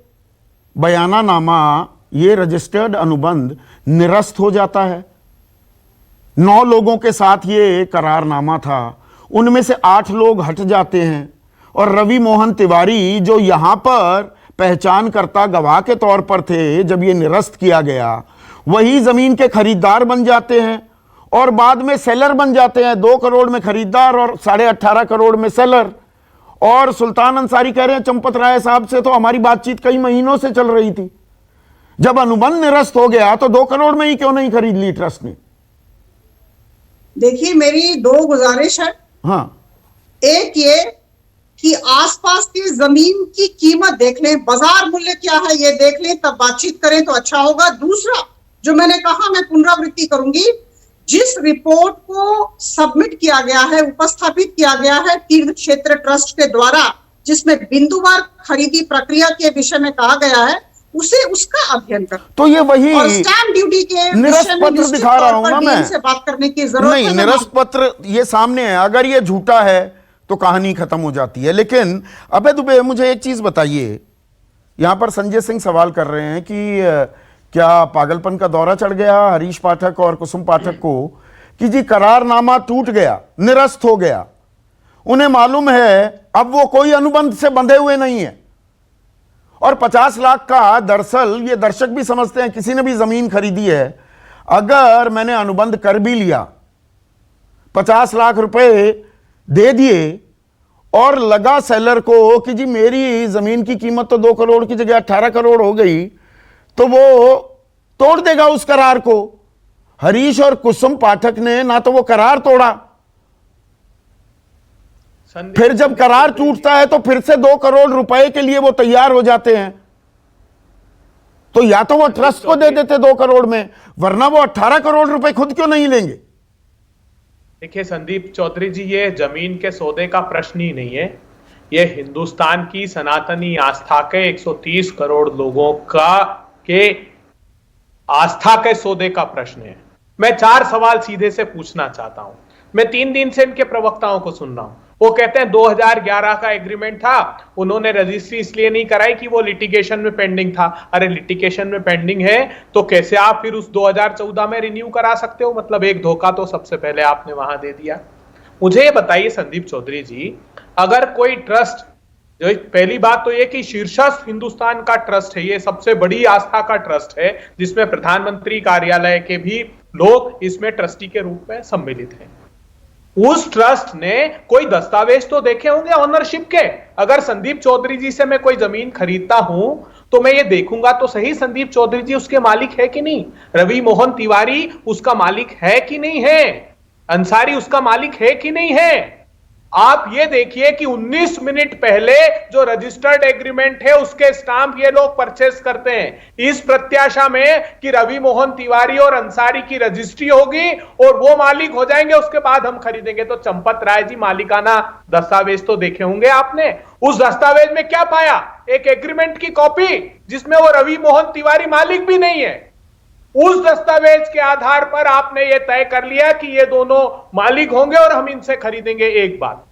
बयानानामा, ये रजिस्टर्ड अनुबंध निरस्त हो जाता है? 9 लोगों के साथ ये करारनामा था, उनमें से 8 लोग हट जाते हैं और रवि मोहन तिवारी जो यहां पर पहचानकर्ता गवाह के तौर पर थे जब ये निरस्त किया गया, वही जमीन के खरीदार बन जाते हैं और बाद में सेलर बन जाते हैं। 2 करोड़ में खरीदार और 18.5 करोड़ में सेलर। और सुल्तान अंसारी कह रहे हैं चंपत राय साहब से तो हमारी बातचीत कई महीनों से चल रही थी। जब अनुबंध निरस्त हो गया तो 2 करोड़ में ही क्यों नहीं खरीद ली ट्रस्ट ने? देखिए, मेरी 2 गुजारिश है। हाँ, एक ये कि आसपास की जमीन की कीमत देख लें, बाजार मूल्य क्या है ये देख लें, तब बातचीत करें तो अच्छा होगा। दूसरा जो मैंने कहा, मैं पुनरावृत्ति करूंगी, जिस रिपोर्ट को सबमिट किया गया है, उपस्थापित किया गया है तीर्थ क्षेत्र ट्रस्ट के द्वारा, जिसमें बिंदुवार खरीदी प्रक्रिया के विषय में कहा गया है, उसे उसका अध्ययन कर। तो ये वही और स्टैंप ड्यूटी के निरस्त विषय में पत्र निश्चित दिखा रहा तौर हूं पर ना डीएम मैं। से बात करने की जरूरत नहीं, है। निरस्त पत्र ये सामने है, अगर ये झूठा है तो कहानी खत्म हो जाती है। लेकिन अबे दुबे, मुझे एक चीज बताइए, यहां पर संजय सिंह सवाल कर रहे हैं कि क्या पागलपन का दौरा चढ़ गया हरीश पाठक और कुसुम पाठक को कि जी करारनामा टूट गया, निरस्त हो गया, उन्हें मालूम है अब वो कोई अनुबंध से बंधे हुए नहीं है और 50 लाख का, दरअसल ये दर्शक भी समझते हैं, किसी ने भी जमीन खरीदी है, अगर मैंने अनुबंध कर भी लिया, 50 लाख रुपए दे दिए और लगा सेलर को कि जी मेरी जमीन की कीमत तो 2 करोड़ की जगह 18 करोड़ हो गई, तो वो तोड़ देगा उस करार को। हरीश और कुसुम पाठक ने ना तो वो करार तोड़ा, फिर जब करार टूटता है तो फिर से 2 करोड़ रुपए के लिए वो तैयार हो जाते हैं। तो या तो वो ट्रस्ट को दे देते 2 करोड़ में, वरना वो 18 करोड़ रुपए खुद क्यों नहीं लेंगे? देखिए संदीप चौधरी जी, ये जमीन के सौदे का प्रश्न ही नहीं है, ये हिंदुस्तान की सनातनी आस्था के 130 करोड़ लोगों के आस्था के सौदे का प्रश्न है। मैं 4 सवाल सीधे से पूछना चाहता हूं। मैं 3 दिन से इनके प्रवक्ताओं को सुन रहा हूं, वो कहते हैं 2011 का एग्रीमेंट था, उन्होंने रजिस्ट्री इसलिए नहीं कराई कि वो लिटिगेशन में पेंडिंग था। अरे लिटिगेशन में पेंडिंग है तो कैसे आप फिर उस 2014 में रिन्यू करा सकते हो? मतलब एक धोखा तो सबसे पहले आपने वहां दे दिया। मुझे ये बताइए संदीप चौधरी जी, अगर कोई ट्रस्ट, जो पहली बात तो ये कि शीर्षस्थ हिंदुस्तान का ट्रस्ट है, ये सबसे बड़ी आस्था का ट्रस्ट है, जिसमें प्रधानमंत्री कार्यालय के भी लोग इसमें ट्रस्टी के रूप में सम्मिलित हैं। उस ट्रस्ट ने कोई दस्तावेज तो देखे होंगे ऑनरशिप के। अगर संदीप चौधरी जी से मैं कोई जमीन खरीदता हूं तो मैं ये देखूंगा तो सही संदीप चौधरी जी उसके मालिक है कि नहीं, रवि मोहन तिवारी उसका मालिक है कि नहीं है, अंसारी उसका मालिक है कि नहीं है। आप ये देखिए कि 19 मिनट पहले जो रजिस्टर्ड एग्रीमेंट है उसके स्टाम्प ये लोग परचेस करते हैं इस प्रत्याशा में कि रवि मोहन तिवारी और अंसारी की रजिस्ट्री होगी और वो मालिक हो जाएंगे, उसके बाद हम खरीदेंगे। तो चंपत राय जी, मालिकाना दस्तावेज तो देखे होंगे आपने, उस दस्तावेज में क्या पाया? एक एग्रीमेंट की कॉपी जिसमें वो रवि मोहन तिवारी मालिक भी नहीं है। उस दस्तावेज के आधार पर आपने ये तय कर लिया कि ये दोनों मालिक होंगे और हम इनसे खरीदेंगे। एक बात।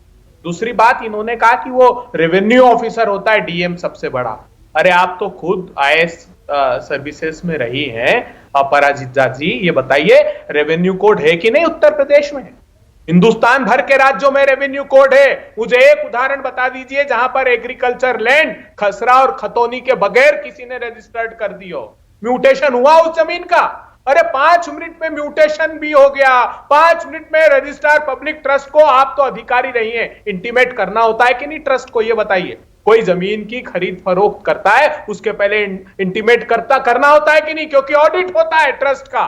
दूसरी बात, इन्होंने कहा कि वो रेवेन्यू ऑफिसर होता है डीएम सबसे बड़ा। अरे आप तो खुद IAS सर्विसेज में रही हैं अपराजिता जी, ये बताइए रेवेन्यू कोड है कि नहीं उत्तर प्रदेश में? हिंदुस्तान भर के राज्यों में रेवेन्यू कोड है। मुझे एक उदाहरण बता दीजिए जहां पर एग्रीकल्चर लैंड खसरा और खतौनी के बगैर किसी ने रजिस्टर्ड कर दी हो, म्यूटेशन हुआ उस जमीन का। अरे 5 मिनट में म्यूटेशन भी हो गया, 5 मिनट में रजिस्ट्रार पब्लिक ट्रस्ट को, आप तो अधिकारी रही हैं, इंटीमेट करना होता है कि नहीं ट्रस्ट को? ये बताइए, कोई जमीन की खरीद फरोख्त करता है उसके पहले इंटीमेट करना होता है कि नहीं? क्योंकि ऑडिट होता है ट्रस्ट का।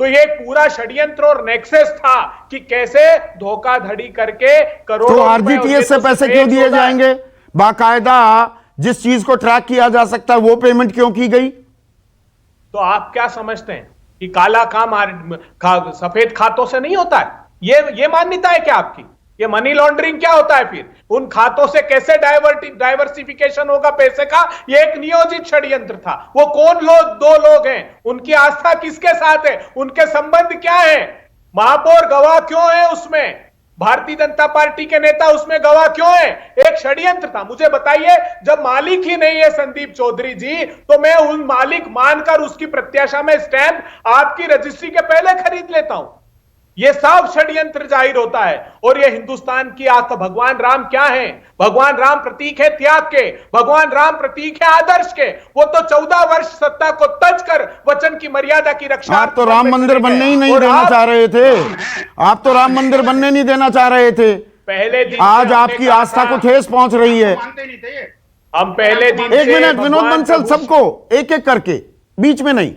तो ये पूरा षड्यंत्र और नेक्सस था कि कैसे धोखाधड़ी करके करोड़ों तो आरजीटीएस से पैसे क्यों दिए जाएंगे? बाकायदा जिस चीज को ट्रैक किया जा सकता है वो पेमेंट क्यों की गई? तो आप क्या समझते हैं कि काला काम सफेद खातों से नहीं होता है? ये मान्यता है क्या आपकी? ये मनी लॉन्ड्रिंग क्या होता है फिर? उन खातों से कैसे डाइवर्सिफिकेशन होगा पैसे का? ये एक नियोजित षड्यंत्र था। वो कौन लोग, 2 लोग हैं, उनकी आस्था किसके साथ है, उनके संबंध क्या है? महापौर गवाह क्यों है उसमें? भारतीय जनता पार्टी के नेता उसमें गवाह क्यों है? एक षड्यंत्र था। मुझे बताइए, जब मालिक ही नहीं है संदीप चौधरी जी, तो मैं उन मालिक मानकर उसकी प्रत्याशा में स्टैंप आपकी रजिस्ट्री के पहले खरीद लेता हूं। ये साफ षड्यंत्र जाहिर होता है। और ये हिंदुस्तान की आस्था, भगवान राम क्या है? भगवान राम प्रतीक है त्याग के, भगवान राम प्रतीक है आदर्श के। वो तो 14 वर्ष सत्ता को तज कर वचन की मर्यादा की रक्षा। आप तो राम मंदिर बनने ही नहीं देना चाह रहे थे। आप तो राम मंदिर बनने नहीं देना चाह रहे थे। पहले दिन आज आपकी आस्था को ठेस पहुंच रही है। हम पहले दिन, एक मिनट विनोद बंसल, सबको एक एक करके, बीच में नहीं।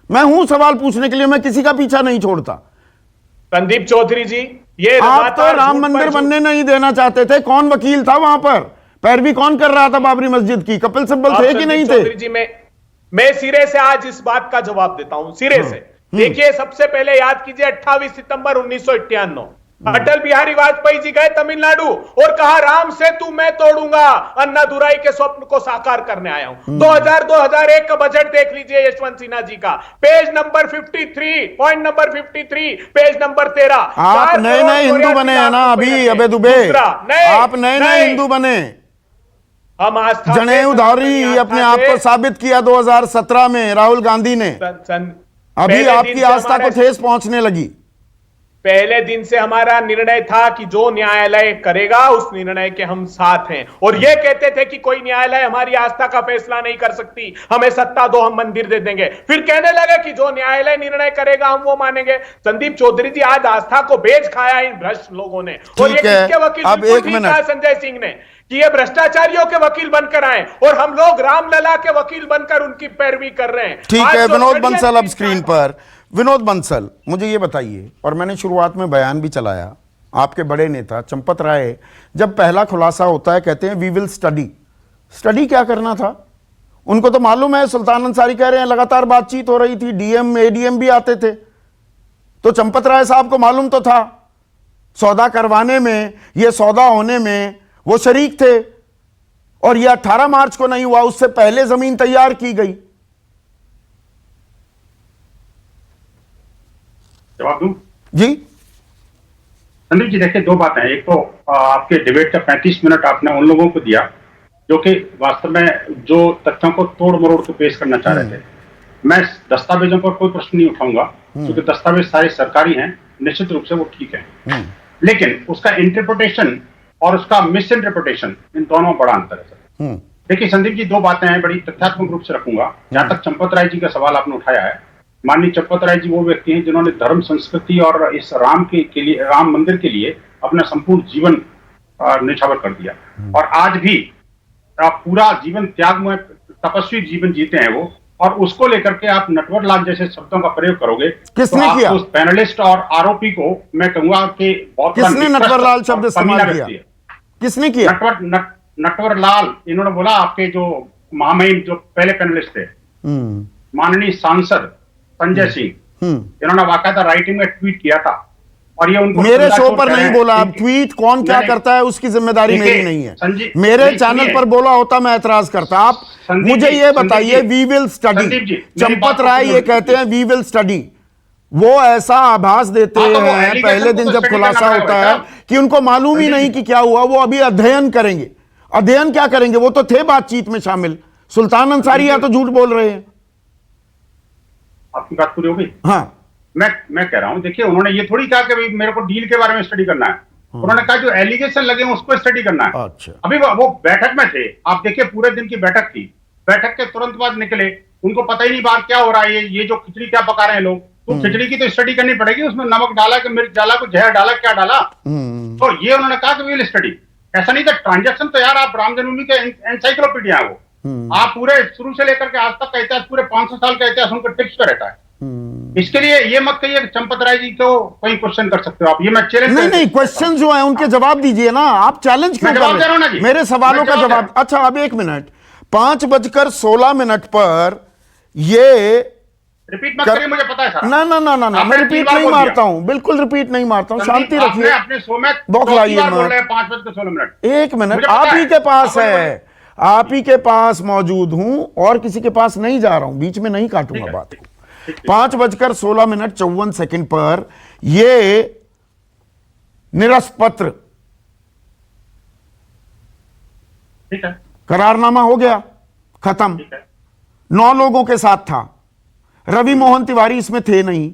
मैं हूं सवाल पूछने के लिए, मैं किसी का पीछा नहीं छोड़ता। संदीप चौधरी जी, ये आप तो राम मंदिर बनने नहीं देना चाहते थे। कौन वकील था वहां पर? पैरवी कौन कर रहा था बाबरी मस्जिद की? कपिल सिब्बल थे कि नहीं थे? चौधरी जी, मैं सिरे से आज इस बात का जवाब देता हूं, सिरे से। देखिए, सबसे पहले याद कीजिए 28 सितंबर 1991 अटल बिहारी वाजपेयी जी गए तमिलनाडु और कहा राम सेतु मैं तोड़ूंगा, अन्नादुराई के स्वप्न को साकार करने आया हूं। 2000-2001 का बजट देख लीजिए यशवंत सिन्हा जी का, page number 53, point number 53, page number 13। आप नए नए हिंदू बने हैं ना अभी, अबे दुबे, आप नए नए हिंदू बने। हम आस्था जनेऊधारी अपने आप को साबित किया 2017 में राहुल गांधी ने। अभी आपकी आस्था को ठेस पहुंचने लगी। पहले दिन से हमारा निर्णय था कि जो न्यायालय करेगा उस निर्णय के हम साथ हैं। और ये कहते थे कि कोई न्यायालय हमारी आस्था का फैसला नहीं कर सकती, हमें सत्ता दो, हम मंदिर दे देंगे। फिर कहने लगे कि जो न्यायालय निर्णय करेगा हम वो मानेंगे। संदीप चौधरी जी, आज आस्था को बेच खाया इन भ्रष्ट लोगों ने। और ये किसके वकील? अब एक मिनट, संजय सिंह ने कि ये भ्रष्टाचारियों के वकील बनकर आए और हम लोग रामलला के वकील बनकर उनकी पैरवी कर रहे हैं। ठीक है विनोद बंसल, अब स्क्रीन पर विनोद बंसल, मुझे ये बताइए, और मैंने शुरुआत में बयान भी चलाया, आपके बड़े नेता चंपत राय जब पहला खुलासा होता है कहते हैं वी विल स्टडी। स्टडी क्या करना था? उनको तो मालूम है, सुल्तान अंसारी कह रहे हैं लगातार बातचीत हो रही थी, डीएम एडीएम भी आते थे, तो चंपत राय साहब को मालूम तो था। सौदा करवाने में, ये सौदा होने में वो शरीक थे। और ये 18 मार्च को नहीं हुआ, उससे पहले जमीन तैयार की गई। जवाब दूं? जी संदीप जी, देखिए 2 बातें हैं। एक तो आपके डिबेट का 35 मिनट आपने उन लोगों को दिया जो कि वास्तव में जो तथ्यों को तोड़ मरोड़ के पेश करना चाह रहे थे। मैं दस्तावेजों पर कोई प्रश्न नहीं उठाऊंगा क्योंकि दस्तावेज सारे सरकारी हैं, निश्चित रूप से वो ठीक है। लेकिन उसका इंटरप्रिटेशन और उसका मिस इंटरप्रिटेशन, इन दोनों में बड़ा अंतर है सर। देखिए संदीप जी, 2 बातें हैं, बड़ी तथ्यात्मक रूप से रखूंगा। जहां तक चंपत राय जी का सवाल आपने उठाया है, माननीय चंपत राय जी वो व्यक्ति हैं जिन्होंने धर्म संस्कृति और इस राम के लिए, राम मंदिर के लिए अपना संपूर्ण जीवन निछावर कर दिया। और आज भी पूरा जीवन त्याग में तपस्वी जीवन जीते हैं वो। और उसको लेकर के आप नटवर लाल जैसे शब्दों का प्रयोग करोगे, किसने तो किया? उस पैनलिस्ट और आरोपी को मैं कहूंगा कि बहुत किसने नटवर लाल शब्द इस्तेमाल किया? किसने किया? नटवर लाल, इन्होंने बोला आपके जो महामहिम जो पहले पैनलिस्ट थे, माननीय सांसद संजय सिंह, इन्होंने वाकायदा राइटिंग में ट्वीट किया था। और ये उनको मेरे शो पर नहीं बोला। अब ट्वीट कौन क्या करता है उसकी जिम्मेदारी मेरी नहीं है। मेरे चैनल पर बोला होता मैं एतराज करता। आप मुझे ये बताइए, we will study. Champat Rai ये कहते हैं वी विल स्टडी, वो ऐसा आभास देते हैं पहले दिन जब खुलासा होता है कि उनको मालूम ही नहीं कि क्या हुआ। वो अभी अध्ययन करेंगे। अध्ययन क्या करेंगे? वो तो थे बातचीत में शामिल, सुल्तान अंसारी या तो झूठ बोल रहे हैं। आपकी बात पूरी हो गई? हाँ, मैं कह रहा हूं, देखिए उन्होंने ये थोड़ी कहा कि भाई मेरे को डील के बारे में स्टडी करना है। उन्होंने कहा जो एलिगेशन लगे हैं उसको स्टडी करना है। अच्छा। अभी वो बैठक में थे, आप देखिए पूरे दिन की बैठक थी, बैठक के तुरंत बाद निकले, उनको पता ही नहीं बाहर क्या हो रहा है, ये जो खिचड़ी क्या पका रहे हैं लोग, तो खिचड़ी की तो स्टडी करनी पड़ेगी, उसमें नमक डाला कि मिर्च डाला, कुछ जहर डाला, क्या डाला। तो ये उन्होंने कहा कि विल स्टडी। ऐसा नहीं था, ट्रांजेक्शन तो यार आप राम जन्मभूमि के एनसाइक्लोपीडिया है वो, आप पूरे शुरू से लेकर के आज तक का इतिहास, पूरे 500 साल का इतिहास उनके टिप्स पे रहता है। इसके लिए ये मत कहिए कि चंपत राय जी को कोई क्वेश्चन कर सकते हो आप, ये मैं चैलेंज नहीं, क्वेश्चन जो है उनके जवाब दीजिए ना, आप चैलेंज क्यों कर रहे हैं? मेरे सवालों का जवाब। अच्छा, अब 1 मिनट, 5:16 पर ये रिपीट मत करिए, मुझे पता है सर। ना, मैं रिपीट नहीं मारता हूं, बिल्कुल रिपीट नहीं मारता हूं, शांति रखिए, अपने शो में बौखलाइए मत। 5:16। 1 मिनट, आप ही के पास है, आप ही के पास मौजूद हूं और किसी के पास नहीं जा रहा हूं, बीच में नहीं काटूंगा बात को। 5:16 पर ये निरस्त पत्र, ठीक है, करारनामा हो गया, खत्म। 9 लोगों के साथ था, रवि मोहन तिवारी इसमें थे नहीं।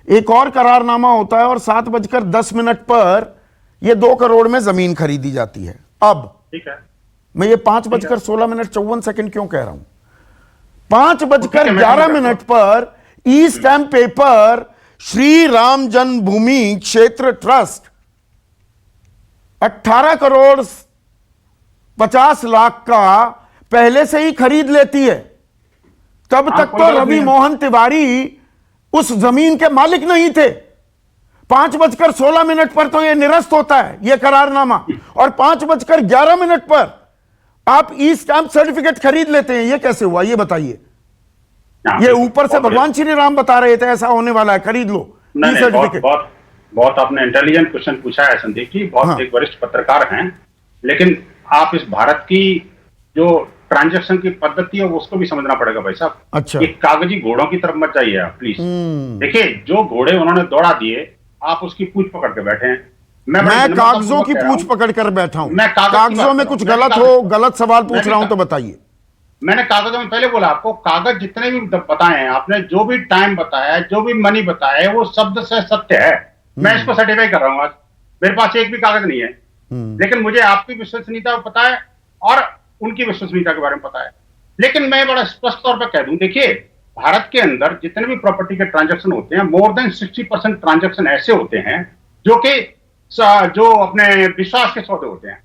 एक और करारनामा होता है और 7:10 पर यह 2 करोड़ में जमीन खरीदी जाती है। अब ठीक है, मैं ये 5:16 क्यों कह रहा हूं? 5:11 पर ई स्टैम्प पेपर श्री राम जन्मभूमि क्षेत्र ट्रस्ट 18 करोड़ 50 लाख का पहले से ही खरीद लेती है। तब तक तो रवि मोहन तिवारी उस जमीन के मालिक नहीं थे। 5:16 पर तो यह निरस्त होता है, यह करारनामा, और 5:11 पर आप ई स्टैम्प सर्टिफिकेट खरीद लेते हैं। यह कैसे हुआ, यह बताइए। ये ऊपर से भगवान श्री राम बता रहे थे ऐसा होने वाला है, खरीद लो ई सर्टिफिकेट। बहुत आपने इंटेलिजेंट क्वेश्चन पूछा है संदीप जी, बहुत एक वरिष्ठ पत्रकार हैं, लेकिन आप इस भारत की जो ट्रांजैक्शन की पद्धति है उसको भी समझना पड़ेगा भाई साहब। अच्छा, ये कागजी घोड़ों की तरफ मत जाइए आप प्लीज। देखिए जो घोड़े उन्होंने दौड़ा दिए, आप उसकी पूंछ पकड़ के बैठे हैं। मैं कागजों की पूंछ पकड़ कर बैठा हूं। मैं कागजों में कुछ गलत हो, गलत सवाल पूछ रहा हूं तो बताइए। मैंने कागजों में पहले बोला आपको, कागज जितने भी बताए हैं आपने, जो भी टाइम बताया है, जो भी मनी बताया है, वो शब्द से सत्य है। मैं इसको सर्टिफाई कर रहा हूं आज। मेरे पास एक भी कागज नहीं है, लेकिन मुझे आपकी विश्वसनीयता पता है और उनकी विश्वसनीयता के बारे में पता है। लेकिन मैं बड़ा स्पष्ट तौर पर कह दूं, देखिए भारत के अंदर जितने भी प्रॉपर्टी के ट्रांजैक्शन होते हैं, मोर देन 60% ट्रांजैक्शन ऐसे होते हैं जो अपने विश्वास के सौदे होते हैं।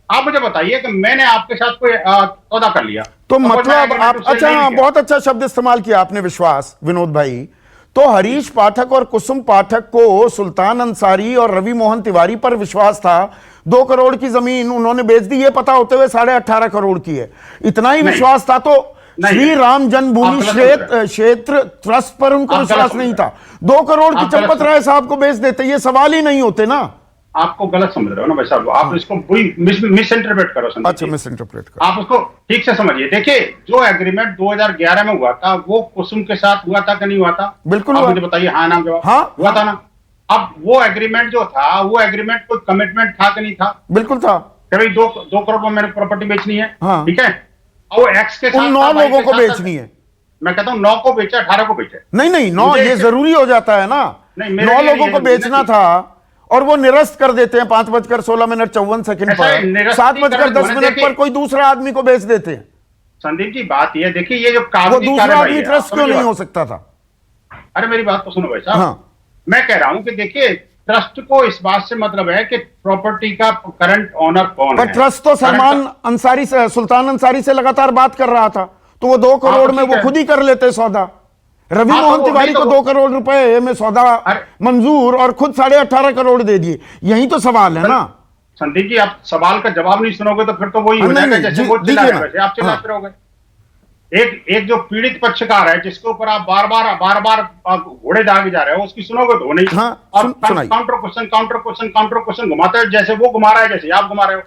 आप मुझे बताइए कि मैंने आपके साथ कोई सौदा कर लिया तो मतलब आप, अच्छा, बहुत अच्छा शब्द इस्तेमाल किया आपने, विश्वास, विनोद भाई। तो हरीश पाठक और कुसुम पाठक को सुल्तान अंसारी और रवि मोहन तिवारी पर विश्वास था। 2 करोड़ की जमीन उन्होंने बेच दी, ये पता होते हुए 18.5 करोड़ की है। इतना ही विश्वास था तो श्री राम जन्मभूमि क्षेत्र ट्रस्ट पर उनको विश्वास नहीं था। 2 करोड़ की चंपत राय साहब को बेच देते, ये सवाल ही नहीं होते ना। आपको गलत समझ रहे हो ना भाई साहब, आप इसको मिस इंटरप्रेट करो। अच्छा, मिस इंटरप्रेट करो, आप उसको ठीक से समझिए। देखिए जो एग्रीमेंट 2011 में हुआ था, वो कुसुम के साथ हुआ था कि नहीं हुआ था? बिल्कुल हुआ। मुझे बताइए, हाँ नाम जवाब। हाँ, हुआ था ना। अब वो एग्रीमेंट जो था, वो एग्रीमेंट कोई कमिटमेंट था कि नहीं था? बिल्कुल था कि भाई 2 करोड़ में मैंने प्रॉपर्टी बेचनी है। हाँ। ठीक है, और वो एक्स के साथ 9 लोगों को बेचनी है। मैं कहता हूँ 9 को बेचा, 18 को बेचा। नहीं 9 ये जरूरी हो जाता है ना। 9 लोगों को बेचना था और वो निरस्त कर देते हैं 5:16 पर। 7:10 पर कोई दूसरा आदमी को बेच देते हैं। संदीप जी बात ये देखिए, ये जो वो दूसरा आदमी ट्रस्ट क्यों नहीं हो सकता था? अरे मेरी बात तो सुनो भाई साहब। हाँ। मैं कह रहा हूं कि देखिए ट्रस्ट को इस बात से मतलब है कि प्रॉपर्टी का करंट ओनर कौन है। ट्रस्ट तो सलमान अंसारी से, सुल्तान अंसारी से लगातार बात कर रहा था, तो वो 2 करोड़ में वो खुद ही कर लेते सौदा। रवि मोहन तिवारी को 2 करोड़ रुपए में सौदा मंजूर और खुद 18.5 करोड़ दे दिए। यही तो सवाल है ना संदीप जी। आप सवाल का जवाब नहीं सुनोगे तो फिर तो वही हो जाएगा जैसे वो चिल्ला रहे वैसे आप चिल्लाते रहोगे। एक जो पीड़ित पक्षकार है जिसके ऊपर आप बार बार घोड़े दागे जा रहे हो, उसकी सुनोगे तो नहीं। और काउंटर क्वेश्चन घुमाते हैं, जैसे वो घुमा रहा है जैसे आप घुमा रहे हो।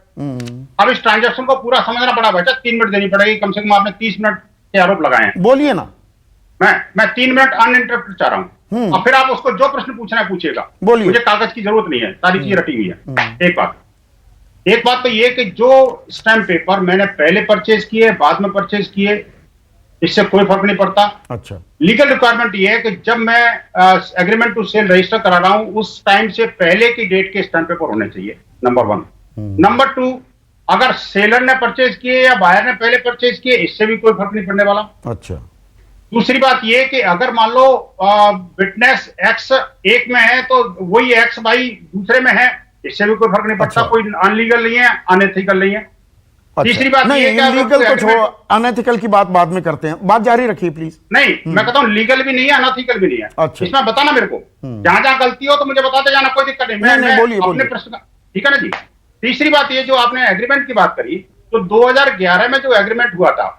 अब इस ट्रांजेक्शन को पूरा समझना पड़ा बेटा, 3 मिनट देनी पड़ेगी कम से कम। आपने 30 मिनट के आरोप लगाए हैं। बोलिए ना। मैं 3 मिनट अनइंटरप्टेड चाह रहा हूं, और फिर आप उसको जो प्रश्न पूछना है पूछिएगा। बोलिए। मुझे कागज की जरूरत नहीं है, सारी चीज रटी हुई है। एक बात, एक बात तो ये कि जो स्टैम्प पेपर मैंने पहले परचेज किए, बाद में परचेज किए, इससे कोई फर्क नहीं पड़ता। अच्छा, लीगल रिक्वायरमेंट ये है कि जब मैं एग्रीमेंट टू सेल रजिस्टर करा रहा हूं, उस टाइम से पहले की डेट के स्टैम्प पेपर होने चाहिए, नंबर 1। नंबर 2, अगर सेलर ने परचेज किए या बायर ने पहले परचेज किए, इससे भी कोई फर्क नहीं पड़ने वाला। अच्छा। दूसरी बात यह कि अगर मान लो विटनेस एक्स एक में है तो वही एक्स भाई दूसरे में है, इससे भी कोई फर्क नहीं पड़ता। कोई अनलीगल नहीं है, अनएथिकल नहीं है। तीसरी बात नहीं, इलीगल तो छोड़ो, अनएथिकल की बात बाद में करते हैं, बात जारी रखिए प्लीज। नहीं, मैं कहता हूं लीगल भी नहीं है, अनएथिकल भी नहीं है। अच्छा, इसमें बताना मेरे को, जहां जहां गलती हो तो मुझे बताते जाना, कोई दिक्कत नहीं। मैं अपने प्रश्न, ठीक है ना जी। तीसरी बात ये जो आपने एग्रीमेंट की बात करी, तो 2011 में जो एग्रीमेंट हुआ था,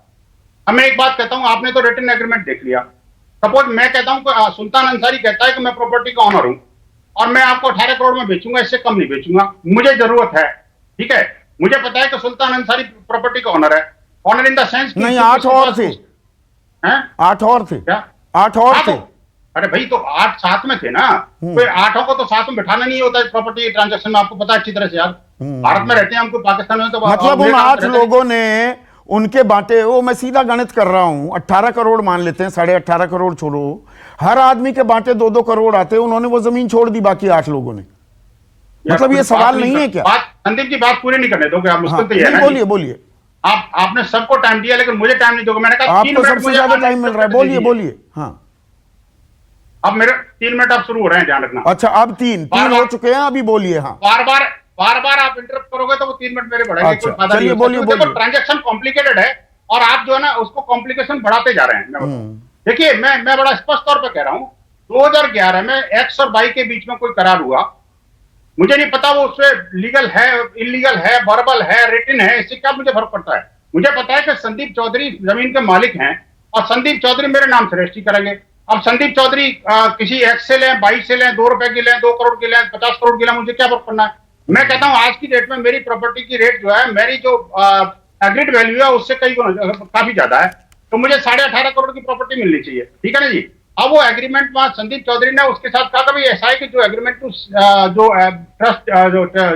अब मैं एक बात कहता हूं, आपने तो रिटन एग्रीमेंट देख लिया। सपोज मैं कहता हूं, सुल्तान अंसारी कहता है कि मैं प्रॉपर्टी का ऑनर हूं और मैं आपको 18 करोड़ में बेचूंगा, इससे कम नहीं बेचूंगा, मुझे जरूरत है, ठीक है। मुझे पता है कि सुल्तान अंसारी प्रॉपर्टी का ऑनर है, ऑनर इन द सेंस नहीं, 8 और थे, 8 और थे, क्या 8 और थे? अरे भाई, तो 8 साथ में थे ना, कोई 8 को तो साथ में बिठाना नहीं होता है प्रॉपर्टी ट्रांजैक्शन में, आपको पता है अच्छी तरह से यार। भारत में रहते हैं हमको, पाकिस्तान में तो मतलब उन 8 लोगों ने उनके बांटे, वो मैं सीधा गणित कर रहा हूं, 18 करोड़ मान लेते हैं, 18.5 करोड़ छोड़ो, हर आदमी के बांटे 2-2 करोड़ आते, उन्होंने वो जमीन छोड़ दी बाकी 8 लोगों ने। मतलब ये सवाल नहीं है क्या? संदीप जी बात पूरी नहीं करने दोगे आप? मुश्किल तो ये है। बोलिए बोलिए। आपने सबको टाइम दिया लेकिन मुझे टाइम नहीं दोगे। मैंने कहा आपको सबसे ज्यादा टाइम मिल रहा है, बोलिए बोलिए। हाँ, अब मेरे 3 मिनट आप शुरू हो रहे हैं, ध्यान रखना। अच्छा, अब 3 हो चुके हैं, अभी बोलिए। हाँ, बार बार आप इंटरप्ट करोगे तो वो 3 मिनट मेरे बढ़ेंगे। अच्छा, चलिए बोलिए। ट्रांजेक्शन कॉम्प्लिकेटेड है और आप जो है ना उसको कॉम्प्लिकेशन बढ़ाते जा रहे हैं। देखिए, मैं बड़ा स्पष्ट तौर पर कह रहा हूं, 2011 में एक्स और वाई के बीच में कोई करार हुआ, मुझे नहीं पता वो उसमें लीगल है, इलीगल है, वर्बल है, रिटन है, इससे क्या मुझे फर्क पड़ता है। मुझे पता है कि संदीप चौधरी जमीन के मालिक हैं और संदीप चौधरी मेरे नाम से रजिस्ट्री करेंगे। अब संदीप चौधरी किसी एक्स से लें, 22 से लें, 2 रुपए की लें, 2 करोड़ की लें, 50 करोड़ की लें, मुझे क्या फर्क पड़ना है। मैं कहता हूं आज की डेट में मेरी प्रॉपर्टी की रेट जो है, मेरी जो एग्रीड वैल्यू है उससे काफी ज्यादा है, तो मुझे 18.5 करोड़ की प्रॉपर्टी मिलनी चाहिए, ठीक है ना जी। अब वो एग्रीमेंट वहां संदीप चौधरी ने उसके साथ कहा था भाई ऐसा है कि जो एग्रीमेंट टू जो ट्रस्ट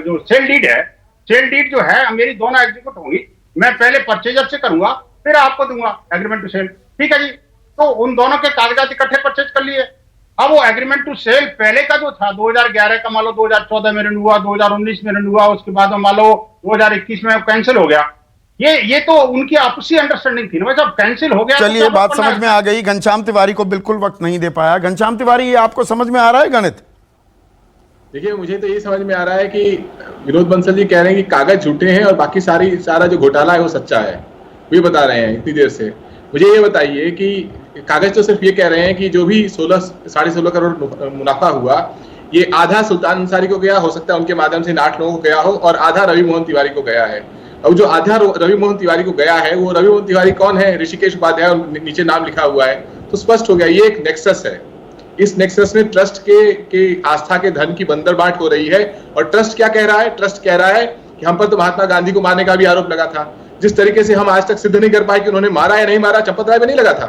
जो सेल डीड है, सेल डीड जो है मेरी दोनों एग्जीक्यूट होंगी, मैं पहले परचेजर से करूंगा फिर आपको दूंगा एग्रीमेंट टू सेल, ठीक है जी। तो उन दोनों के कागजात इकट्ठे परचेज कर लिए। अब वो एग्रीमेंट टू सेल पहले का जो था 2011 का, मान लो 2014 में रिन्यू हुआ, 2019 में रिन्यू हुआ, उसके बाद मान लो 2021 में कैंसिल हो गया। ये तो उनकी आपसी अंडरस्टैंडिंग थी ना, वैसे अब कैंसिल हो गया। चलिए, बात समझ में आ गई। घनश्याम तिवारी को बिल्कुल वक्त नहीं दे पाया। घनश्याम तिवारी, ये आपको समझ में आ रहा है गणित? देखिए, मुझे तो ये समझ में आ रहा है कि विनोद बंसल जी कह रहे हैं कि कागज झूठे हैं और बाकी सारा जो घोटाला है वो सच्चा है, वो बता रहे हैं इतनी देर से। मुझे ये बताइए कि कागज तो सिर्फ ये कह रहे हैं कि जो भी 16.5 करोड़ मुनाफा हुआ, ये आधा सुल्तान अंसारी को गया, हो सकता है उनके माध्यम से 8 लोगों को गया हो, और आधा रवि मोहन तिवारी को गया है। अब जो आधा रवि मोहन तिवारी को गया है, वो रवि मोहन तिवारी कौन है? ऋषिकेश उपाध्याय, नीचे नाम लिखा हुआ है, तो स्पष्ट हो गया ये एक नेक्सस है। इस नेक्सस में ट्रस्ट के आस्था के धन की बंदरबाट हो रही है। और ट्रस्ट क्या कह रहा है? ट्रस्ट कह रहा है कि हम पर तो महात्मा गांधी को मारने का भी आरोप लगा था। जिस तरीके से हम आज तक सिद्ध नहीं कर पाए कि उन्होंने मारा या नहीं मारा, चंपत राय पे नहीं लगा था,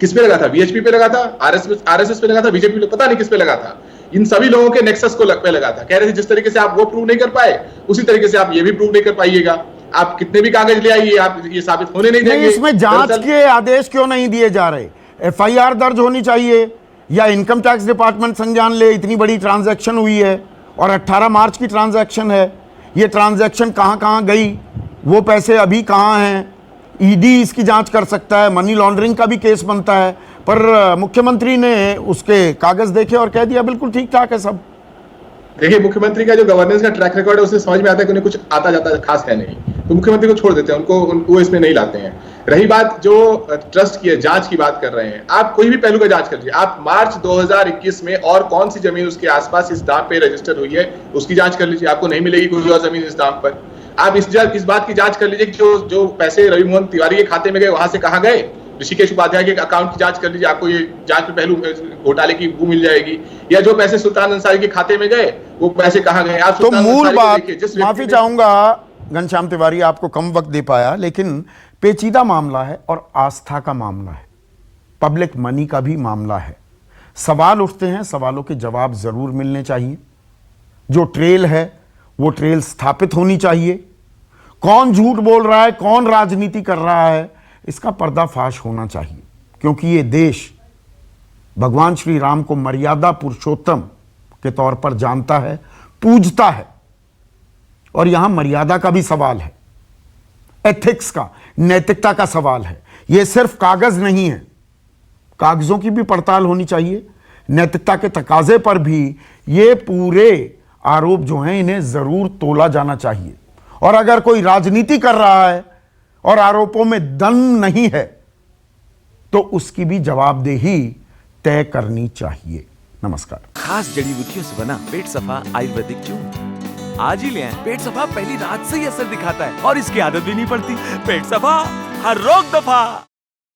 किस पे लगा था? बीएचपी पे लगा था, आरएसएस पे लगा था, बीजेपी पे पता नहीं किस पे लगा था। इन सभी लोगों के नेक्सस को पे लगा था। कह रहे थे जिस तरीके से आप वो प्रूव नहीं कर पाए, उसी तरीके से आप ये भी प्रूव नहीं कर पाइएगा। आप कितने भी कागज ले आइए, आप ये साबित होने नहीं देंगे। इसमें जांच के आदेश क्यों नहीं दिए जा रहे? एफआईआर दर्ज होनी चाहिए या इनकम टैक्स डिपार्टमेंट संज्ञान ले, इतनी बड़ी ट्रांजैक्शन हुई है और 18 मार्च की ट्रांजैक्शन है। ये ट्रांजैक्शन कहां कहां गई, वो पैसे अभी कहां हैं, ईडी इसकी जांच कर सकता है, मनी लॉन्ड्रिंग का भी केस बनता है। पर मुख्यमंत्री ने उसके कागज देखे और कह दिया बिल्कुल ठीक ठाक है सब। देखिए, मुख्यमंत्री का जो गवर्नेंस का ट्रैक रिकॉर्ड है, उससे समझ में आता है कि उन्हें कुछ आता जाता खास है नहीं, तो मुख्यमंत्री को छोड़ देते हैं, उनको इसमें नहीं लाते हैं। रही बात जो ट्रस्ट की जांच की बात कर रहे हैं, आप कोई भी पहलू का जांच कर लीजिए। आप मार्च 2021 में और कौन सी जमीन उसके आसपास इस दाम पे रजिस्टर हुई है, उसकी जांच कर लीजिए, आपको नहीं मिलेगी कोई और जमीन इस दाम पर। आप इस बात की जांच कर लीजिए कि जो पैसे रवि मोहन तिवारी के खाते में गए, वहां से कहां गए। ऋषिकेश उपाध्याय के अकाउंट की जांच कर लीजिए, आपको ये जांच में पहलू घोटाले की वो मिल जाएगी। या जो पैसे सुल्तान अंसारी के खाते में गए, वो पैसे कहां गए। आप तो मूल बात, माफी चाहूंगा घनश्याम तिवारी, आपको कम वक्त दे पाया, लेकिन पेचीदा मामला है और आस्था का मामला है, पब्लिक मनी का भी मामला है। सवाल उठते हैं, सवालों के जवाब जरूर मिलने चाहिए। जो ट्रेल है वो ट्रेल स्थापित होनी चाहिए। कौन झूठ बोल रहा है, कौन राजनीति कर रहा है, इसका पर्दाफाश होना चाहिए, क्योंकि ये देश भगवान श्री राम को मर्यादा पुरुषोत्तम के तौर पर जानता है, पूजता है। और यहां मर्यादा का भी सवाल है, एथिक्स का, नैतिकता का सवाल है। यह सिर्फ कागज नहीं है, कागजों की भी पड़ताल होनी चाहिए। नैतिकता के तकाजे पर भी ये पूरे आरोप जो हैं इन्हें जरूर तोला जाना चाहिए। और अगर कोई राजनीति कर रहा है और आरोपों में दम नहीं है तो उसकी भी जवाबदेही तय करनी चाहिए। नमस्कार। खास जड़ी बूटियों से बना पेट सफा आयुर्वेदिक चूर्ण आज ही ले आएं। पेट सफा पहली रात से ही असर दिखाता है और इसकी आदत भी नहीं पड़ती। पेट सफा, हर रोग दफा।